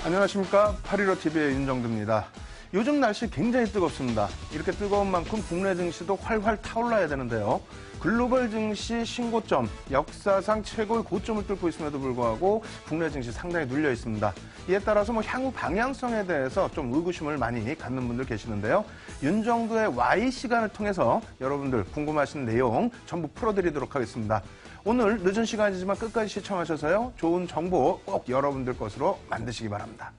안녕하십니까. 815TV의 윤정두입니다. 요즘 날씨 굉장히 뜨겁습니다. 이렇게 뜨거운 만큼 국내 증시도 활활 타올라야 되는데요. 글로벌 증시 신고점, 역사상 최고의 고점을 뚫고 있음에도 불구하고 국내 증시 상당히 눌려 있습니다. 이에 따라서 향후 방향성에 대해서 좀 의구심을 많이 갖는 분들 계시는데요. 윤정두의 Y 시간을 통해서 여러분들 궁금하신 내용 전부 풀어드리도록 하겠습니다. 오늘 늦은 시간이지만 끝까지 시청하셔서요. 좋은 정보 꼭 여러분들 것으로 만드시기 바랍니다.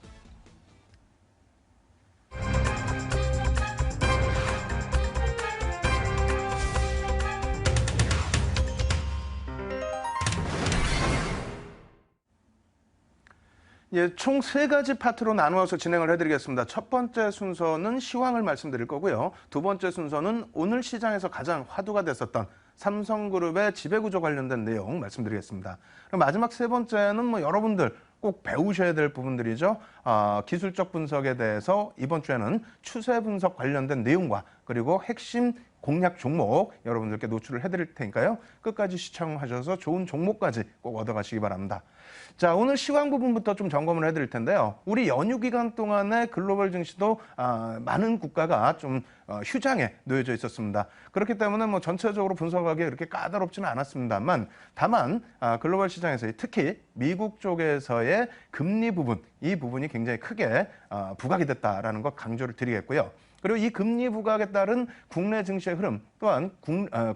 예, 총 3가지 파트로 나누어서 진행을 해드리겠습니다. 첫 번째 순서는 시황을 말씀드릴 거고요. 두 번째 순서는 오늘 시장에서 가장 화두가 됐었던 삼성그룹의 지배구조 관련된 내용 말씀드리겠습니다. 그럼 마지막 세 번째는 여러분들 꼭 배우셔야 될 부분들이죠. 기술적 분석에 대해서 이번 주에는 추세 분석 관련된 내용과 그리고 핵심 공략 종목 여러분들께 노출을 해드릴 테니까요. 끝까지 시청하셔서 좋은 종목까지 꼭 얻어가시기 바랍니다. 자, 오늘 시황 부분부터 좀 점검을 해드릴 텐데요. 우리 연휴 기간 동안에 글로벌 증시도 많은 국가가 좀 휴장에 놓여져 있었습니다. 그렇기 때문에 전체적으로 분석하기 그렇게 까다롭지는 않았습니다만 다만 글로벌 시장에서 특히 미국 쪽에서의 금리 부분, 이 부분이 굉장히 크게 부각이 됐다라는 것 강조를 드리겠고요. 그리고 이 금리 부각에 따른 국내 증시의 흐름 또한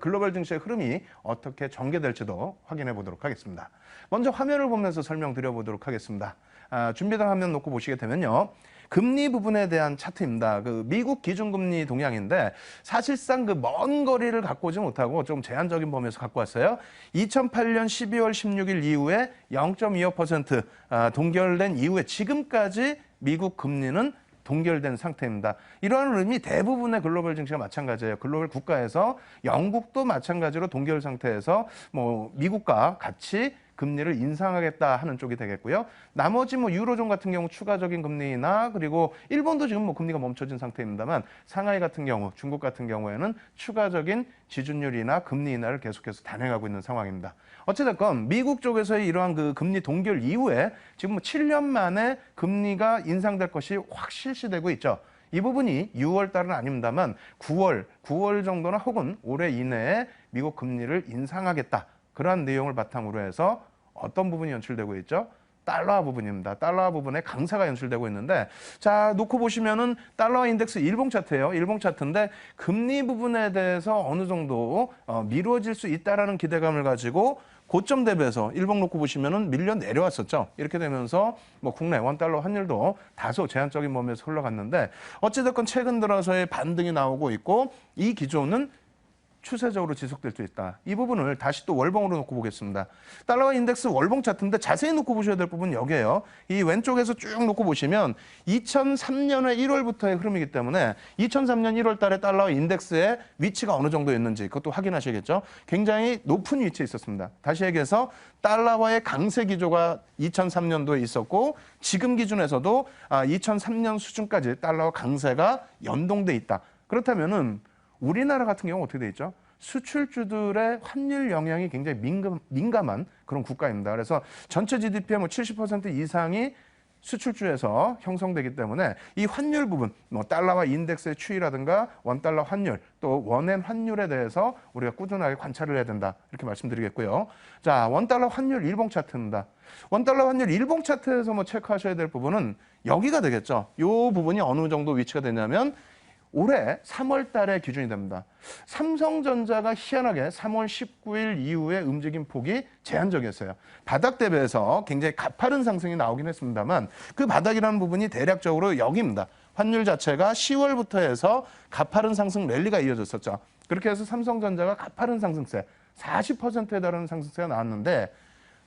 글로벌 증시의 흐름이 어떻게 전개될지도 확인해 보도록 하겠습니다. 먼저 화면을 보면서 설명드려 보도록 하겠습니다. 준비된 화면 놓고 보시게 되면요. 금리 부분에 대한 차트입니다. 미국 기준금리 동향인데 사실상 먼 거리를 갖고 오지 못하고 좀 제한적인 범위에서 갖고 왔어요. 2008년 12월 16일 이후에 0.25% 동결된 이후에 지금까지 미국 금리는 동결된 상태입니다. 이러한 흐름이 대부분의 글로벌 증시가 마찬가지예요. 글로벌 국가에서 영국도 마찬가지로 동결 상태에서 미국과 같이 금리를 인상하겠다 하는 쪽이 되겠고요. 나머지 유로존 같은 경우 추가적인 금리나 그리고 일본도 지금 금리가 멈춰진 상태입니다만 상하이 같은 경우, 중국 같은 경우에는 추가적인 지준율이나 금리 인하를 계속해서 단행하고 있는 상황입니다. 어찌됐건 미국 쪽에서의 이러한 금리 동결 이후에 지금 7년 만에 금리가 인상될 것이 확 실시되고 있죠. 이 부분이 6월 달은 아닙니다만 9월 정도나 혹은 올해 이내에 미국 금리를 인상하겠다. 그러한 내용을 바탕으로 해서 어떤 부분이 연출되고 있죠? 달러 부분입니다. 달러 부분에 강세가 연출되고 있는데 자, 놓고 보시면은 달러 인덱스 일봉 차트예요. 일봉 차트인데 금리 부분에 대해서 어느 정도 미뤄질 수 있다라는 기대감을 가지고 고점 대비해서 일봉 놓고 보시면은 밀려 내려왔었죠. 이렇게 되면서 국내 원달러 환율도 다소 제한적인 범위에서 흘러갔는데 어찌됐건 최근 들어서의 반등이 나오고 있고 이 기조는 추세적으로 지속될 수 있다. 이 부분을 다시 또 월봉으로 놓고 보겠습니다. 달러 인덱스 월봉 차트인데 자세히 놓고 보셔야 될 부분은 여기에요. 이 왼쪽에서 쭉 놓고 보시면 2003년의 1월부터의 흐름이기 때문에 2003년 1월 달에 달러 인덱스의 위치가 어느 정도였는지 그것도 확인하셔야겠죠. 굉장히 높은 위치에 있었습니다. 다시 얘기해서 달러와의 강세 기조가 2003년도에 있었고 지금 기준에서도 2003년 수준까지 달러와 강세가 연동돼 있다. 그렇다면은 우리나라 같은 경우는 어떻게 돼 있죠? 수출주들의 환율 영향이 굉장히 민감한 그런 국가입니다. 그래서 전체 GDP의 70% 이상이 수출주에서 형성되기 때문에 이 환율 부분, 달러와 인덱스의 추이라든가 원달러 환율, 또 원엔 환율에 대해서 우리가 꾸준하게 관찰을 해야 된다. 이렇게 말씀드리겠고요. 자, 원달러 환율 일봉 차트입니다. 원달러 환율 일봉 차트에서 체크하셔야 될 부분은 여기가 되겠죠. 이 부분이 어느 정도 위치가 되냐면 올해 3월 달에 기준이 됩니다. 삼성전자가 희한하게 3월 19일 이후에 움직임 폭이 제한적이었어요. 바닥 대비해서 굉장히 가파른 상승이 나오긴 했습니다만 그 바닥이라는 부분이 대략적으로 여기입니다. 환율 자체가 10월부터 해서 가파른 상승 랠리가 이어졌었죠. 그렇게 해서 삼성전자가 가파른 상승세, 40%에 달하는 상승세가 나왔는데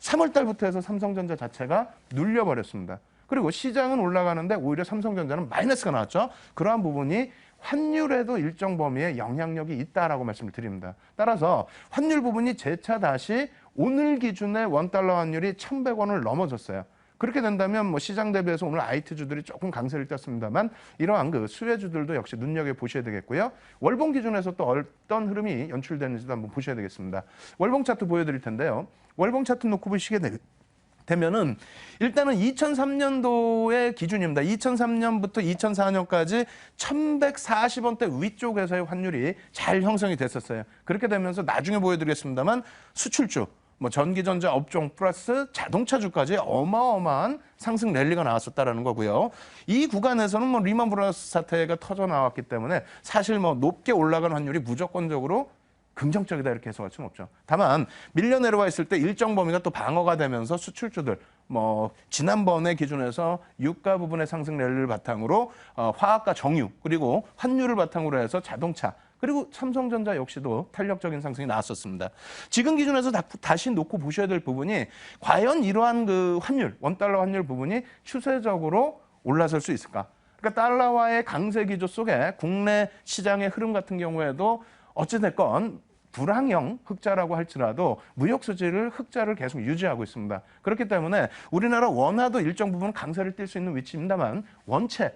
3월 달부터 해서 삼성전자 자체가 눌려버렸습니다. 그리고 시장은 올라가는데 오히려 삼성전자는 마이너스가 나왔죠. 그러한 부분이 환율에도 일정 범위의 영향력이 있다라고 말씀을 드립니다. 따라서 환율 부분이 재차 다시 오늘 기준의 원달러 환율이 1,100원을 넘어졌어요. 그렇게 된다면 시장 대비해서 오늘 IT주들이 조금 강세를 띄었습니다만 이러한 수혜주들도 역시 눈여겨보셔야 되겠고요. 월봉 기준에서 또 어떤 흐름이 연출되는지도 한번 보셔야 되겠습니다. 월봉 차트 보여드릴 텐데요. 월봉 차트 놓고 보시게 되면은 일단은 2003년도의 기준입니다. 2003년부터 2004년까지 1,140원대 위쪽에서의 환율이 잘 형성이 됐었어요. 그렇게 되면서 나중에 보여드리겠습니다만 수출주, 뭐 전기전자 업종 플러스 자동차주까지 어마어마한 상승 랠리가 나왔었다라는 거고요. 이 구간에서는 뭐 리먼 브라더스 사태가 터져 나왔기 때문에 사실 뭐 높게 올라간 환율이 무조건적으로 긍정적이다 이렇게 해석할 수는 없죠. 다만 밀려 내려와 있을 때 일정 범위가 또 방어가 되면서 수출주들 뭐 지난번의 기준에서 유가 부분의 상승 랠리를 바탕으로 화학과 정유 그리고 환율을 바탕으로 해서 자동차 그리고 삼성전자 역시도 탄력적인 상승이 나왔었습니다. 지금 기준에서 다시 놓고 보셔야 될 부분이 과연 이러한 그 환율, 원달러 환율 부분이 추세적으로 올라설 수 있을까? 그러니까 달러와의 강세 기조 속에 국내 시장의 흐름 같은 경우에도 어찌됐건 불황형 흑자라고 할지라도 무역 수지를 흑자를 계속 유지하고 있습니다. 그렇기 때문에 우리나라 원화도 일정 부분 강세를 띌 수 있는 위치입니다만 원체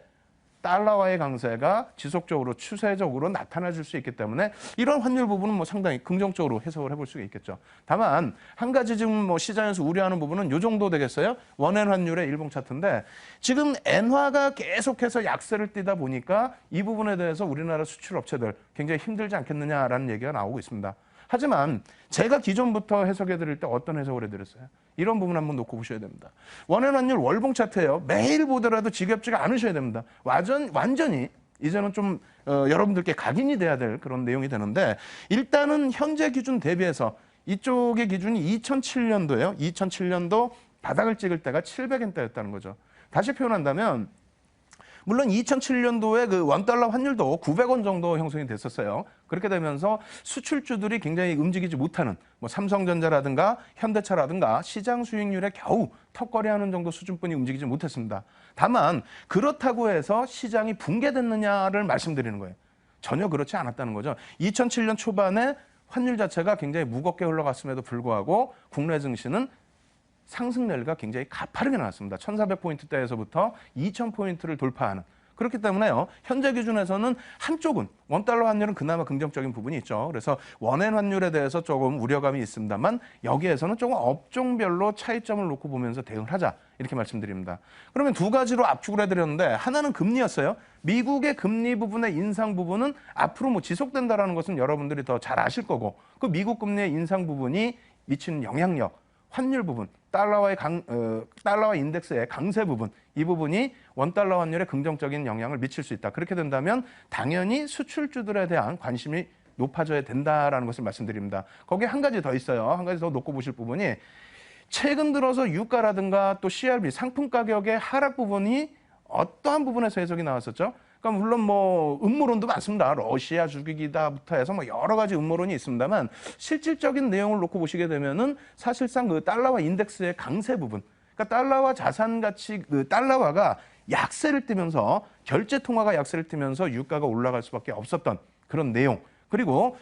달러와의 강세가 지속적으로 추세적으로 나타나줄 수 있기 때문에 이런 환율 부분은 뭐 상당히 긍정적으로 해석을 해볼 수가 있겠죠. 다만 한 가지 지금 뭐 시장에서 우려하는 부분은 이 정도 되겠어요. 원엔 환율의 일봉 차트인데 지금 엔화가 계속해서 약세를 띠다 보니까 이 부분에 대해서 우리나라 수출 업체들 굉장히 힘들지 않겠느냐라는 얘기가 나오고 있습니다. 하지만 제가 기존부터 해석해 드릴 때 어떤 해석을 해드렸어요? 이런 부분 한번 놓고 보셔야 됩니다. 원엔 환율 월봉 차트예요. 매일 보더라도 지겹지가 않으셔야 됩니다. 완전히 이제는 좀 여러분들께 각인이 돼야 될 그런 내용이 되는데 일단은 현재 기준 대비해서 이쪽의 기준이 2007년도예요. 2007년도 바닥을 찍을 때가 700엔대였다는 거죠. 다시 표현한다면 물론 2007년도에 그 원달러 환율도 900원 정도 형성이 됐었어요. 그렇게 되면서 수출주들이 굉장히 움직이지 못하는 뭐 삼성전자라든가 현대차라든가 시장 수익률에 겨우 턱걸이하는 정도 수준뿐이 움직이지 못했습니다. 다만 그렇다고 해서 시장이 붕괴됐느냐를 말씀드리는 거예요. 전혀 그렇지 않았다는 거죠. 2007년 초반에 환율 자체가 굉장히 무겁게 흘러갔음에도 불구하고 국내 증시는 상승 랠리가 굉장히 가파르게 나왔습니다. 1,400포인트대에서부터 2,000포인트를 돌파하는. 그렇기 때문에요. 현재 기준에서는 한쪽은 원달러 환율은 그나마 긍정적인 부분이 있죠. 그래서 원엔 환율에 대해서 조금 우려감이 있습니다만 여기에서는 조금 업종별로 차이점을 놓고 보면서 대응을 하자. 이렇게 말씀드립니다. 그러면 두 가지로 압축을 해드렸는데 하나는 금리였어요. 미국의 금리 부분의 인상 부분은 앞으로 뭐 지속된다는 것은 여러분들이 더 잘 아실 거고 그 미국 금리의 인상 부분이 미치는 영향력 환율 부분, 달러와 인덱스의 강세 부분, 이 부분이 원달러 환율에 긍정적인 영향을 미칠 수 있다. 그렇게 된다면 당연히 수출주들에 대한 관심이 높아져야 된다라는 것을 말씀드립니다. 거기에 한 가지 더 있어요. 한 가지 더 놓고 보실 부분이 최근 들어서 유가라든가 또 CRB 상품 가격의 하락 부분이 어떠한 부분에서 해석이 나왔었죠? 그러니까 물론 뭐 음모론도 많습니다. 러시아 죽이기다부터 해서 뭐 여러 가지 음모론이 있습니다만 실질적인 내용을 놓고 보시게 되면은 사실상 그 달러와 인덱스의 강세 부분, 그러니까 달러와 자산 가치 그 달러화가 약세를 띠면서 결제 통화가 약세를 띠면서 유가가 올라갈 수밖에 없었던 그런 내용. 그리고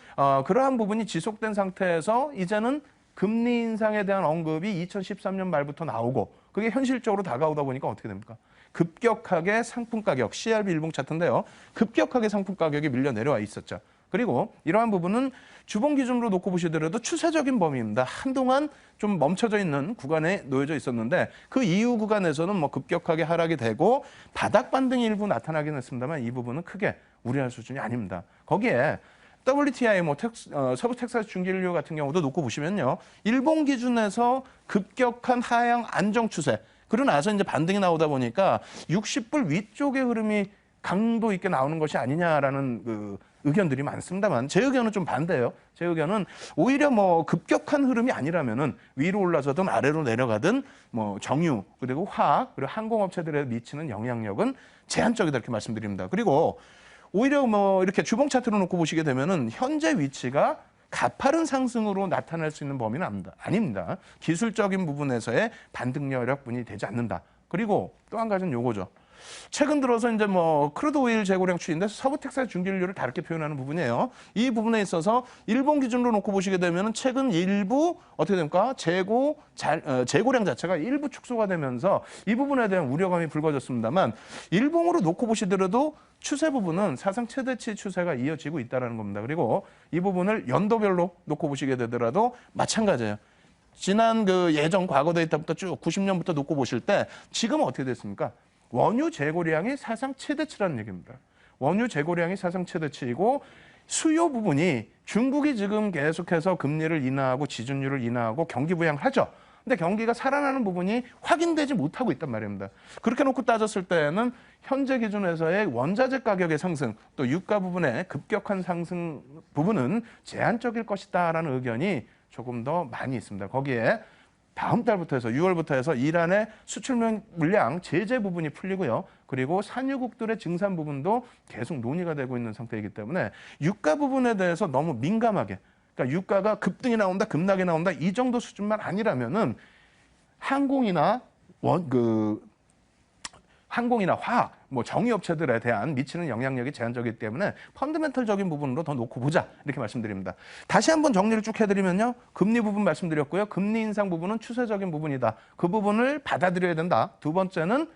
그러한 부분이 지속된 상태에서 이제는 금리 인상에 대한 언급이 2013년 말부터 나오고 그게 현실적으로 다가오다 보니까 어떻게 됩니까? 급격하게 상품 가격, CRB 일봉 차트인데요. 급격하게 상품 가격이 밀려 내려와 있었죠. 그리고 이러한 부분은 주봉 기준으로 놓고 보시더라도 추세적인 범위입니다. 한동안 좀 멈춰져 있는 구간에 놓여져 있었는데 그 이후 구간에서는 뭐 급격하게 하락이 되고 바닥 반등이 일부 나타나긴 했습니다만 이 부분은 크게 우려할 수준이 아닙니다. 거기에 WTI 뭐 서부 텍사스 중진류 같은 경우도 놓고 보시면요. 일본 기준에서 급격한 하향 안정 추세. 그러고 나서 이제 반등이 나오다 보니까 60불 위쪽의 흐름이 강도 있게 나오는 것이 아니냐라는 그 의견들이 많습니다만 제 의견은 좀 반대예요. 제 의견은 오히려 뭐 급격한 흐름이 아니라면은 위로 올라서든 아래로 내려가든 뭐 정유 그리고 화학 그리고 항공업체들에 미치는 영향력은 제한적이다 이렇게 말씀드립니다. 그리고 오히려 뭐 이렇게 주봉 차트로 놓고 보시게 되면은 현재 위치가 가파른 상승으로 나타날 수 있는 범위는 아닙니다. 기술적인 부분에서의 반등 여력분이 되지 않는다. 그리고 또 한 가지는 요거죠. 최근 들어서 이제 뭐 크루드 오일 재고량 추이인데 서부 텍사스 중진류를 다르게 표현하는 부분이에요. 이 부분에 있어서 일본 기준으로 놓고 보시게 되면은 최근 일부 어떻게 됩니까? 재고량 자체가 일부 축소가 되면서 이 부분에 대한 우려감이 불거졌습니다만 일봉으로 놓고 보시더라도 추세 부분은 사상 최대치 추세가 이어지고 있다는 겁니다. 그리고 이 부분을 연도별로 놓고 보시게 되더라도 마찬가지예요. 지난 그 예전 과거 데이터부터 쭉 90년부터 놓고 보실 때 지금은 어떻게 됐습니까? 원유 재고량이 사상 최대치라는 얘기입니다. 원유 재고량이 사상 최대치이고 수요 부분이 중국이 지금 계속해서 금리를 인하하고 지준율을 인하하고 경기 부양을 하죠. 근데 경기가 살아나는 부분이 확인되지 못하고 있단 말입니다. 그렇게 놓고 따졌을 때는 현재 기준에서의 원자재 가격의 상승, 또 유가 부분의 급격한 상승 부분은 제한적일 것이다라는 의견이 조금 더 많이 있습니다. 거기에 다음 달부터 해서 6월부터 해서 이란의 수출 물량 제재 부분이 풀리고요. 그리고 산유국들의 증산 부분도 계속 논의가 되고 있는 상태이기 때문에 유가 부분에 대해서 너무 민감하게, 그러니까 유가가 급등이 나온다, 급락이 나온다 이 정도 수준만 아니라면은 항공이나 항공이나 화학, 뭐 정유업체들에 대한 미치는 영향력이 제한적이기 때문에 펀더멘털적인 부분으로 더 놓고 보자 이렇게 말씀드립니다. 다시 한번 정리를 쭉 해드리면요. 금리 부분 말씀드렸고요. 금리 인상 부분은 추세적인 부분이다. 그 부분을 받아들여야 된다. 두 번째는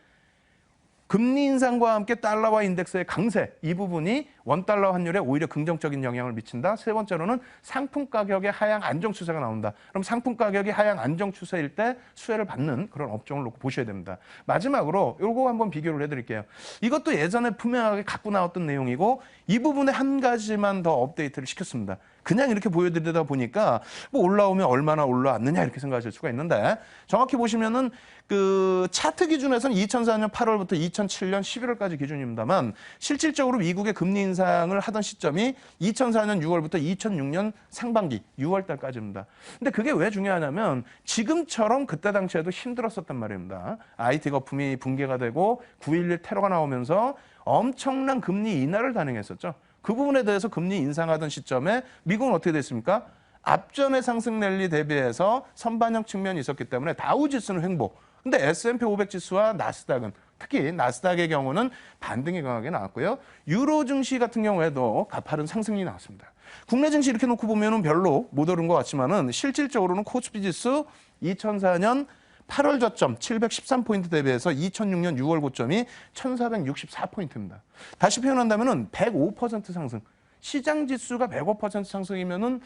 금리 인상과 함께 달러와 인덱스의 강세, 이 부분이 원달러 환율에 오히려 긍정적인 영향을 미친다. 세 번째로는 상품 가격의 하향 안정 추세가 나온다. 그럼 상품 가격이 하향 안정 추세일 때 수혜를 받는 그런 업종을 놓고 보셔야 됩니다. 마지막으로 이거 한번 비교를 해드릴게요. 이것도 예전에 분명하게 갖고 나왔던 내용이고 이 부분에 한 가지만 더 업데이트를 시켰습니다. 그냥 이렇게 보여드리다 보니까 뭐 올라오면 얼마나 올라왔느냐 이렇게 생각하실 수가 있는데 정확히 보시면은 그 차트 기준에서는 2004년 8월부터 2007년 11월까지 기준입니다만 실질적으로 미국의 금리 인상을 하던 시점이 2004년 6월부터 2006년 상반기 6월 달까지입니다. 근데 그게 왜 중요하냐면 지금처럼 그때 당시에도 힘들었었단 말입니다. IT 거품이 붕괴가 되고 9.11 테러가 나오면서 엄청난 금리 인하를 단행했었죠. 그 부분에 대해서 금리 인상하던 시점에 미국은 어떻게 됐습니까? 앞전의 상승 랠리 대비해서 선반영 측면이 있었기 때문에 다우지수는 횡보. 근데 S&P 500 지수와 나스닥은 특히 나스닥의 경우는 반등이 강하게 나왔고요. 유로 증시 같은 경우에도 가파른 상승이 나왔습니다. 국내 증시 이렇게 놓고 보면은 별로 못 오른 것 같지만은 실질적으로는 코스피 지수 2004년 8월 저점 713포인트 대비해서 2006년 6월 고점이 1464포인트입니다. 다시 표현한다면은 105% 상승. 시장 지수가 105% 상승이면은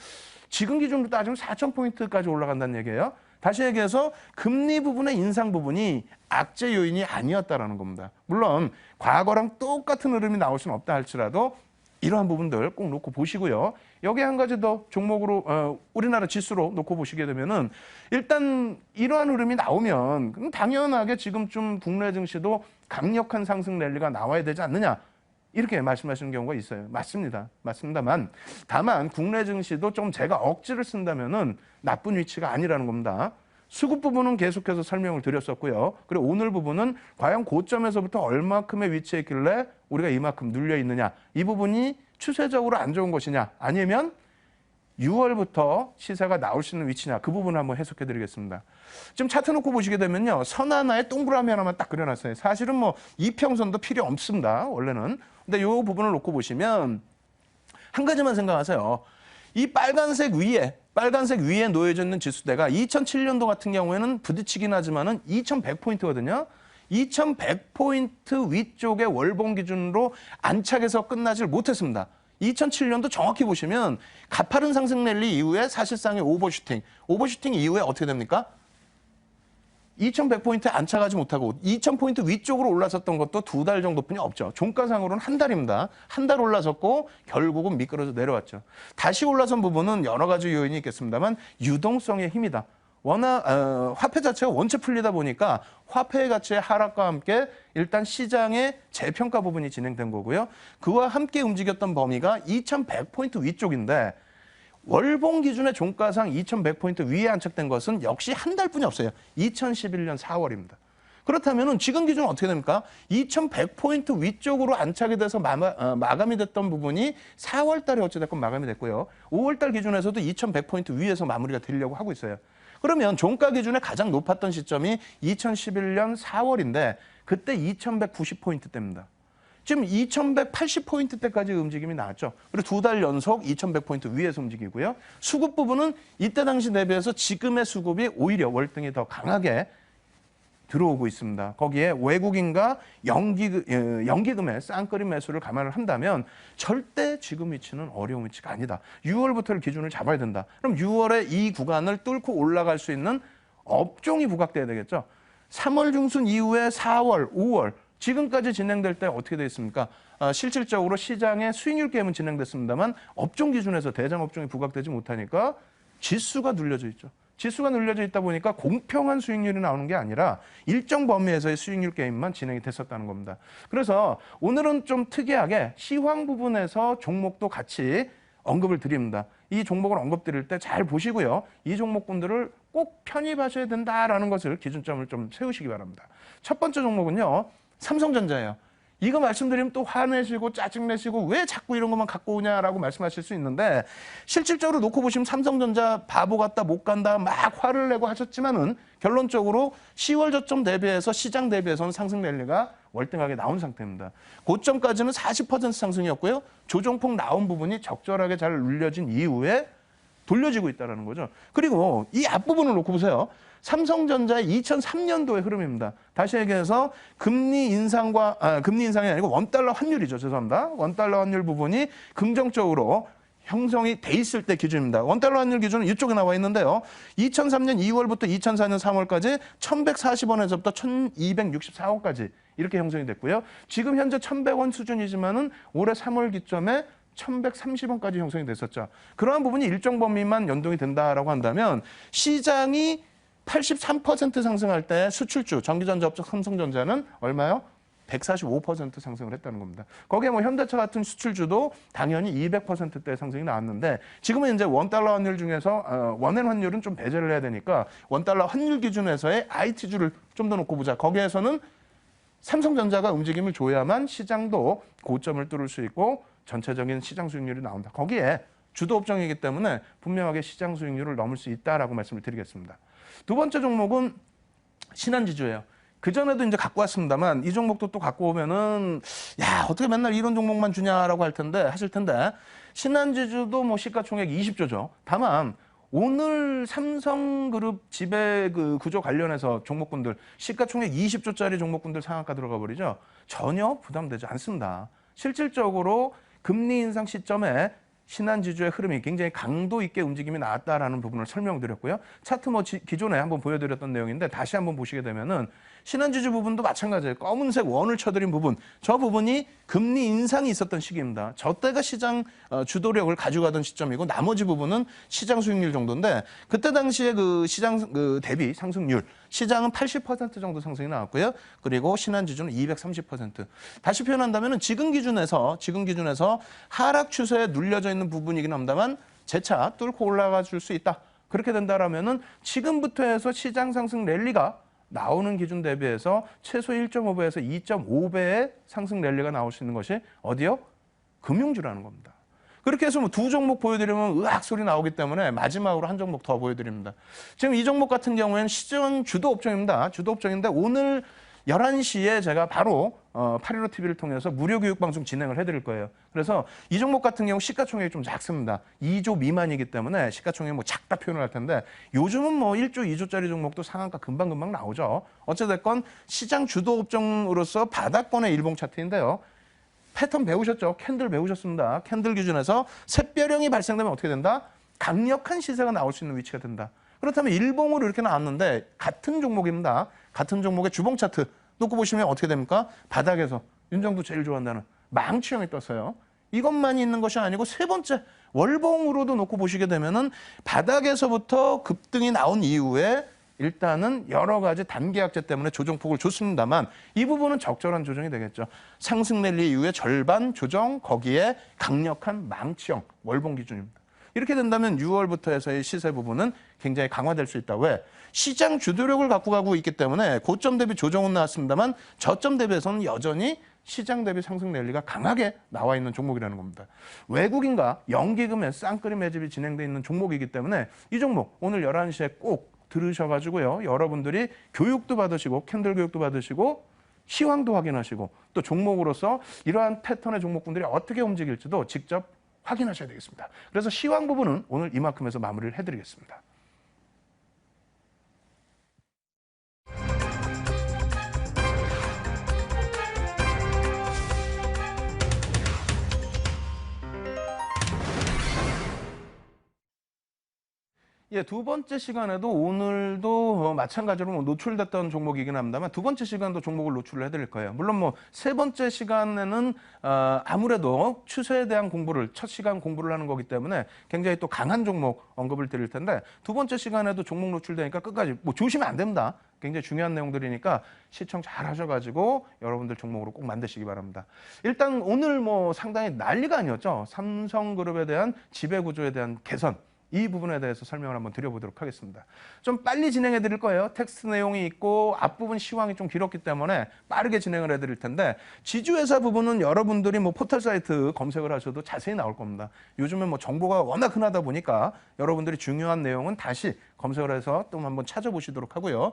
지금 기준으로 따지면 4000포인트까지 올라간다는 얘기예요. 다시 얘기해서 금리 부분의 인상 부분이 악재 요인이 아니었다라는 겁니다. 물론 과거랑 똑같은 흐름이 나올 수는 없다 할지라도 이러한 부분들 꼭 놓고 보시고요. 여기 한 가지 더 종목으로 우리나라 지수로 놓고 보시게 되면은 일단 이러한 흐름이 나오면 당연하게 지금쯤 국내 증시도 강력한 상승 랠리가 나와야 되지 않느냐 이렇게 말씀하시는 경우가 있어요. 맞습니다만 다만 국내 증시도 좀 제가 억지를 쓴다면은 나쁜 위치가 아니라는 겁니다. 수급 부분은 계속해서 설명을 드렸었고요. 그리고 오늘 부분은 과연 고점에서부터 얼마큼의 위치에 있길래 우리가 이만큼 눌려 있느냐. 이 부분이 추세적으로 안 좋은 것이냐. 아니면 6월부터 시세가 나올 수 있는 위치냐. 그 부분을 한번 해석해 드리겠습니다. 지금 차트 놓고 보시게 되면요. 선 하나에 동그라미 하나만 딱 그려놨어요. 사실은 뭐 이평선도 필요 없습니다. 원래는. 근데 이 부분을 놓고 보시면 한 가지만 생각하세요. 이 빨간색 위에 놓여져 있는 지수대가 2007년도 같은 경우에는 부딪히긴 하지만은 2100포인트거든요. 2100포인트 위쪽의 월봉 기준으로 안착해서 끝나질 못했습니다. 2007년도 정확히 보시면 가파른 상승 랠리 이후에 사실상의 오버슈팅 이후에 어떻게 됩니까? 2100포인트에 안착하지 못하고 2000포인트 위쪽으로 올라섰던 것도 2달 정도뿐이 없죠. 종가상으로는 한 달입니다. 한 달 올라섰고 결국은 미끄러져 내려왔죠. 다시 올라선 부분은 여러 가지 요인이 있겠습니다만 유동성의 힘이다. 워낙 화폐 자체가 원체 풀리다 보니까 화폐의 가치의 하락과 함께 일단 시장의 재평가 부분이 진행된 거고요. 그와 함께 움직였던 범위가 2100포인트 위쪽인데 월봉 기준의 종가상 2100포인트 위에 안착된 것은 역시 한 달뿐이 없어요. 2011년 4월입니다. 그렇다면 지금 기준은 어떻게 됩니까? 2100포인트 위쪽으로 안착이 돼서 마감이 됐던 부분이 4월 달에 어찌됐건 마감이 됐고요. 5월 달 기준에서도 2100포인트 위에서 마무리가 되려고 하고 있어요. 그러면 종가 기준에 가장 높았던 시점이 2011년 4월인데 그때 2190포인트대입니다. 지금 2180포인트대까지 움직임이 나왔죠. 그리고 2달 연속 2100포인트 위에서 움직이고요. 수급 부분은 이때 당시 대비해서 지금의 수급이 오히려 월등히 더 강하게 들어오고 있습니다. 거기에 외국인과 연기금의 쌍끌이 매수를 감안을 한다면 절대 지금 위치는 어려운 위치가 아니다. 6월부터를 기준을 잡아야 된다. 그럼 6월에 이 구간을 뚫고 올라갈 수 있는 업종이 부각돼야 되겠죠. 3월 중순 이후에 4월, 5월 지금까지 진행될 때 어떻게 되어 있습니까? 실질적으로 시장의 수익률 게임은 진행됐습니다만 업종 기준에서 대장 업종이 부각되지 못하니까 지수가 눌려져 있죠. 지수가 눌려져 있다 보니까 공평한 수익률이 나오는 게 아니라 일정 범위에서의 수익률 게임만 진행이 됐었다는 겁니다. 그래서 오늘은 좀 특이하게 시황 부분에서 종목도 같이 언급을 드립니다. 이 종목을 언급드릴 때 잘 보시고요. 이 종목군들을 꼭 편입하셔야 된다라는 것을 기준점을 좀 세우시기 바랍니다. 첫 번째 종목은요. 삼성전자예요. 이거 말씀드리면 또 화내시고 짜증내시고 왜 자꾸 이런 것만 갖고 오냐라고 말씀하실 수 있는데 실질적으로 놓고 보시면 삼성전자 바보 같다 못 간다 막 화를 내고 하셨지만은 결론적으로 10월 저점 대비해서 시장 대비해서는 상승 랠리가 월등하게 나온 상태입니다. 고점까지는 40% 상승이었고요. 조정폭 나온 부분이 적절하게 잘 눌려진 이후에 돌려지고 있다는 거죠. 그리고 이 앞부분을 놓고 보세요. 삼성전자의 2003년도의 흐름입니다. 다시 얘기해서 금리 인상이 아니고 원달러 환율이죠. 죄송합니다. 원달러 환율 부분이 긍정적으로 형성이 돼 있을 때 기준입니다. 원달러 환율 기준은 이쪽에 나와 있는데요. 2003년 2월부터 2004년 3월까지 1,140원에서부터 1,264원까지 이렇게 형성이 됐고요. 지금 현재 1,100원 수준이지만은 올해 3월 기점에 1,130원까지 형성이 됐었죠. 그러한 부분이 일정 범위만 연동이 된다라고 한다면 시장이 83% 상승할 때 수출주, 전기전자 업적 삼성전자는 얼마요? 145% 상승을 했다는 겁니다. 거기에 뭐 현대차 같은 수출주도 당연히 200%대 상승이 나왔는데 지금은 이제 원달러 환율 중에서 원엔 환율은 좀 배제를 해야 되니까 원달러 환율 기준에서의 IT주를 좀 더 놓고 보자. 거기에서는 삼성전자가 움직임을 줘야만 시장도 고점을 뚫을 수 있고 전체적인 시장 수익률이 나온다. 거기에 주도 업종이기 때문에 분명하게 시장 수익률을 넘을 수 있다라고 말씀을 드리겠습니다. 두 번째 종목은 신한지주예요. 그전에도 이제 갖고 왔습니다만 이 종목도 또 갖고 오면은 야 어떻게 맨날 이런 종목만 주냐라고 하실 텐데 신한지주도 뭐 시가총액 20조죠. 다만 오늘 삼성그룹 지배 그 구조 관련해서 종목군들 시가총액 20조짜리 종목군들 상한가 들어가 버리죠. 전혀 부담되지 않습니다. 실질적으로 금리 인상 시점에 신한지주의 흐름이 굉장히 강도 있게 움직임이 나왔다라는 부분을 설명드렸고요. 차트 뭐 기존에 한번 보여드렸던 내용인데 다시 한번 보시게 되면은 신한지주 부분도 마찬가지예요. 검은색 원을 쳐드린 부분, 저 부분이 금리 인상이 있었던 시기입니다. 저 때가 시장 주도력을 가져가던 시점이고 나머지 부분은 시장 수익률 정도인데 그때 당시에 그 시장 대비 상승률, 시장은 80% 정도 상승이 나왔고요. 그리고 신한지주는 230%. 다시 표현한다면 지금 기준에서 하락 추세에 눌려져 있는 부분이긴 합니다만 재차 뚫고 올라가 줄 수 있다. 그렇게 된다라면은 지금부터 해서 시장 상승 랠리가 나오는 기준 대비해서 최소 1.5배에서 2.5배의 상승 랠리가 나올 수 있는 것이 어디요? 금융주라는 겁니다. 그렇게 해서 뭐 두 종목 보여드리면 으악 소리 나오기 때문에 마지막으로 한 종목 더 보여드립니다. 지금 이 종목 같은 경우에는 시장 주도 업종입니다. 주도 업종인데 오늘 11시에 제가 바로 815TV를 통해서 무료 교육 방송 진행을 해드릴 거예요. 그래서 이 종목 같은 경우 시가총액이 좀 작습니다. 2조 미만이기 때문에 시가총액이 뭐 작다 표현을 할 텐데 요즘은 뭐 1조, 2조짜리 종목도 상한가 금방금방 나오죠. 어찌됐건 시장 주도 업종으로서 바닥권의 일봉 차트인데요. 패턴 배우셨죠? 캔들 배우셨습니다. 캔들 기준에서 샛별형이 발생되면 어떻게 된다? 강력한 시세가 나올 수 있는 위치가 된다. 그렇다면 일봉으로 이렇게 나왔는데 같은 종목입니다. 같은 종목의 주봉 차트 놓고 보시면 어떻게 됩니까? 바닥에서 윤정도 제일 좋아한다는 망치형이 떴어요. 이것만이 있는 것이 아니고 세 번째 월봉으로도 놓고 보시게 되면은 바닥에서부터 급등이 나온 이후에 일단은 여러 가지 단기 약재 때문에 조정폭을 줬습니다만 이 부분은 적절한 조정이 되겠죠. 상승 랠리 이후에 절반 조정 거기에 강력한 망치형 월봉 기준입니다. 이렇게 된다면 6월부터 해서의 시세 부분은 굉장히 강화될 수 있다. 왜? 시장 주도력을 갖고 가고 있기 때문에 고점 대비 조정은 나왔습니다만 저점 대비해서는 여전히 시장 대비 상승 랠리가 강하게 나와 있는 종목이라는 겁니다. 외국인과 연기금의 쌍끌이 매집이 진행되어 있는 종목이기 때문에 이 종목 오늘 11시에 꼭 들으셔가지고요. 여러분들이 교육도 받으시고 캔들 교육도 받으시고 시황도 확인하시고 또 종목으로서 이러한 패턴의 종목군들이 어떻게 움직일지도 직접 확인하셔야 되겠습니다. 그래서 시황 부분은 오늘 이만큼에서 마무리를 해드리겠습니다. 예, 두 번째 시간에도 오늘도 마찬가지로 뭐 노출됐던 종목이긴 합니다만 두 번째 시간도 종목을 노출을 해드릴 거예요. 물론 뭐 세 번째 시간에는 아무래도 추세에 대한 공부를 첫 시간 공부를 하는 거기 때문에 굉장히 또 강한 종목 언급을 드릴 텐데 두 번째 시간에도 종목 노출되니까 끝까지 뭐 조심은 안 됩니다. 굉장히 중요한 내용들이니까 시청 잘 하셔가지고 여러분들 종목으로 꼭 만드시기 바랍니다. 일단 오늘 뭐 상당히 난리가 아니었죠. 삼성그룹에 대한 지배구조에 대한 개선. 이 부분에 대해서 설명을 한번 드려보도록 하겠습니다. 좀 빨리 진행해 드릴 거예요. 텍스트 내용이 있고 앞부분 시황이 좀 길었기 때문에 빠르게 진행을 해 드릴 텐데 지주회사 부분은 여러분들이 뭐 포털 사이트 검색을 하셔도 자세히 나올 겁니다. 요즘은 뭐 정보가 워낙 흔하다 보니까 여러분들이 중요한 내용은 다시 검색을 해서 또 한번 찾아보시도록 하고요.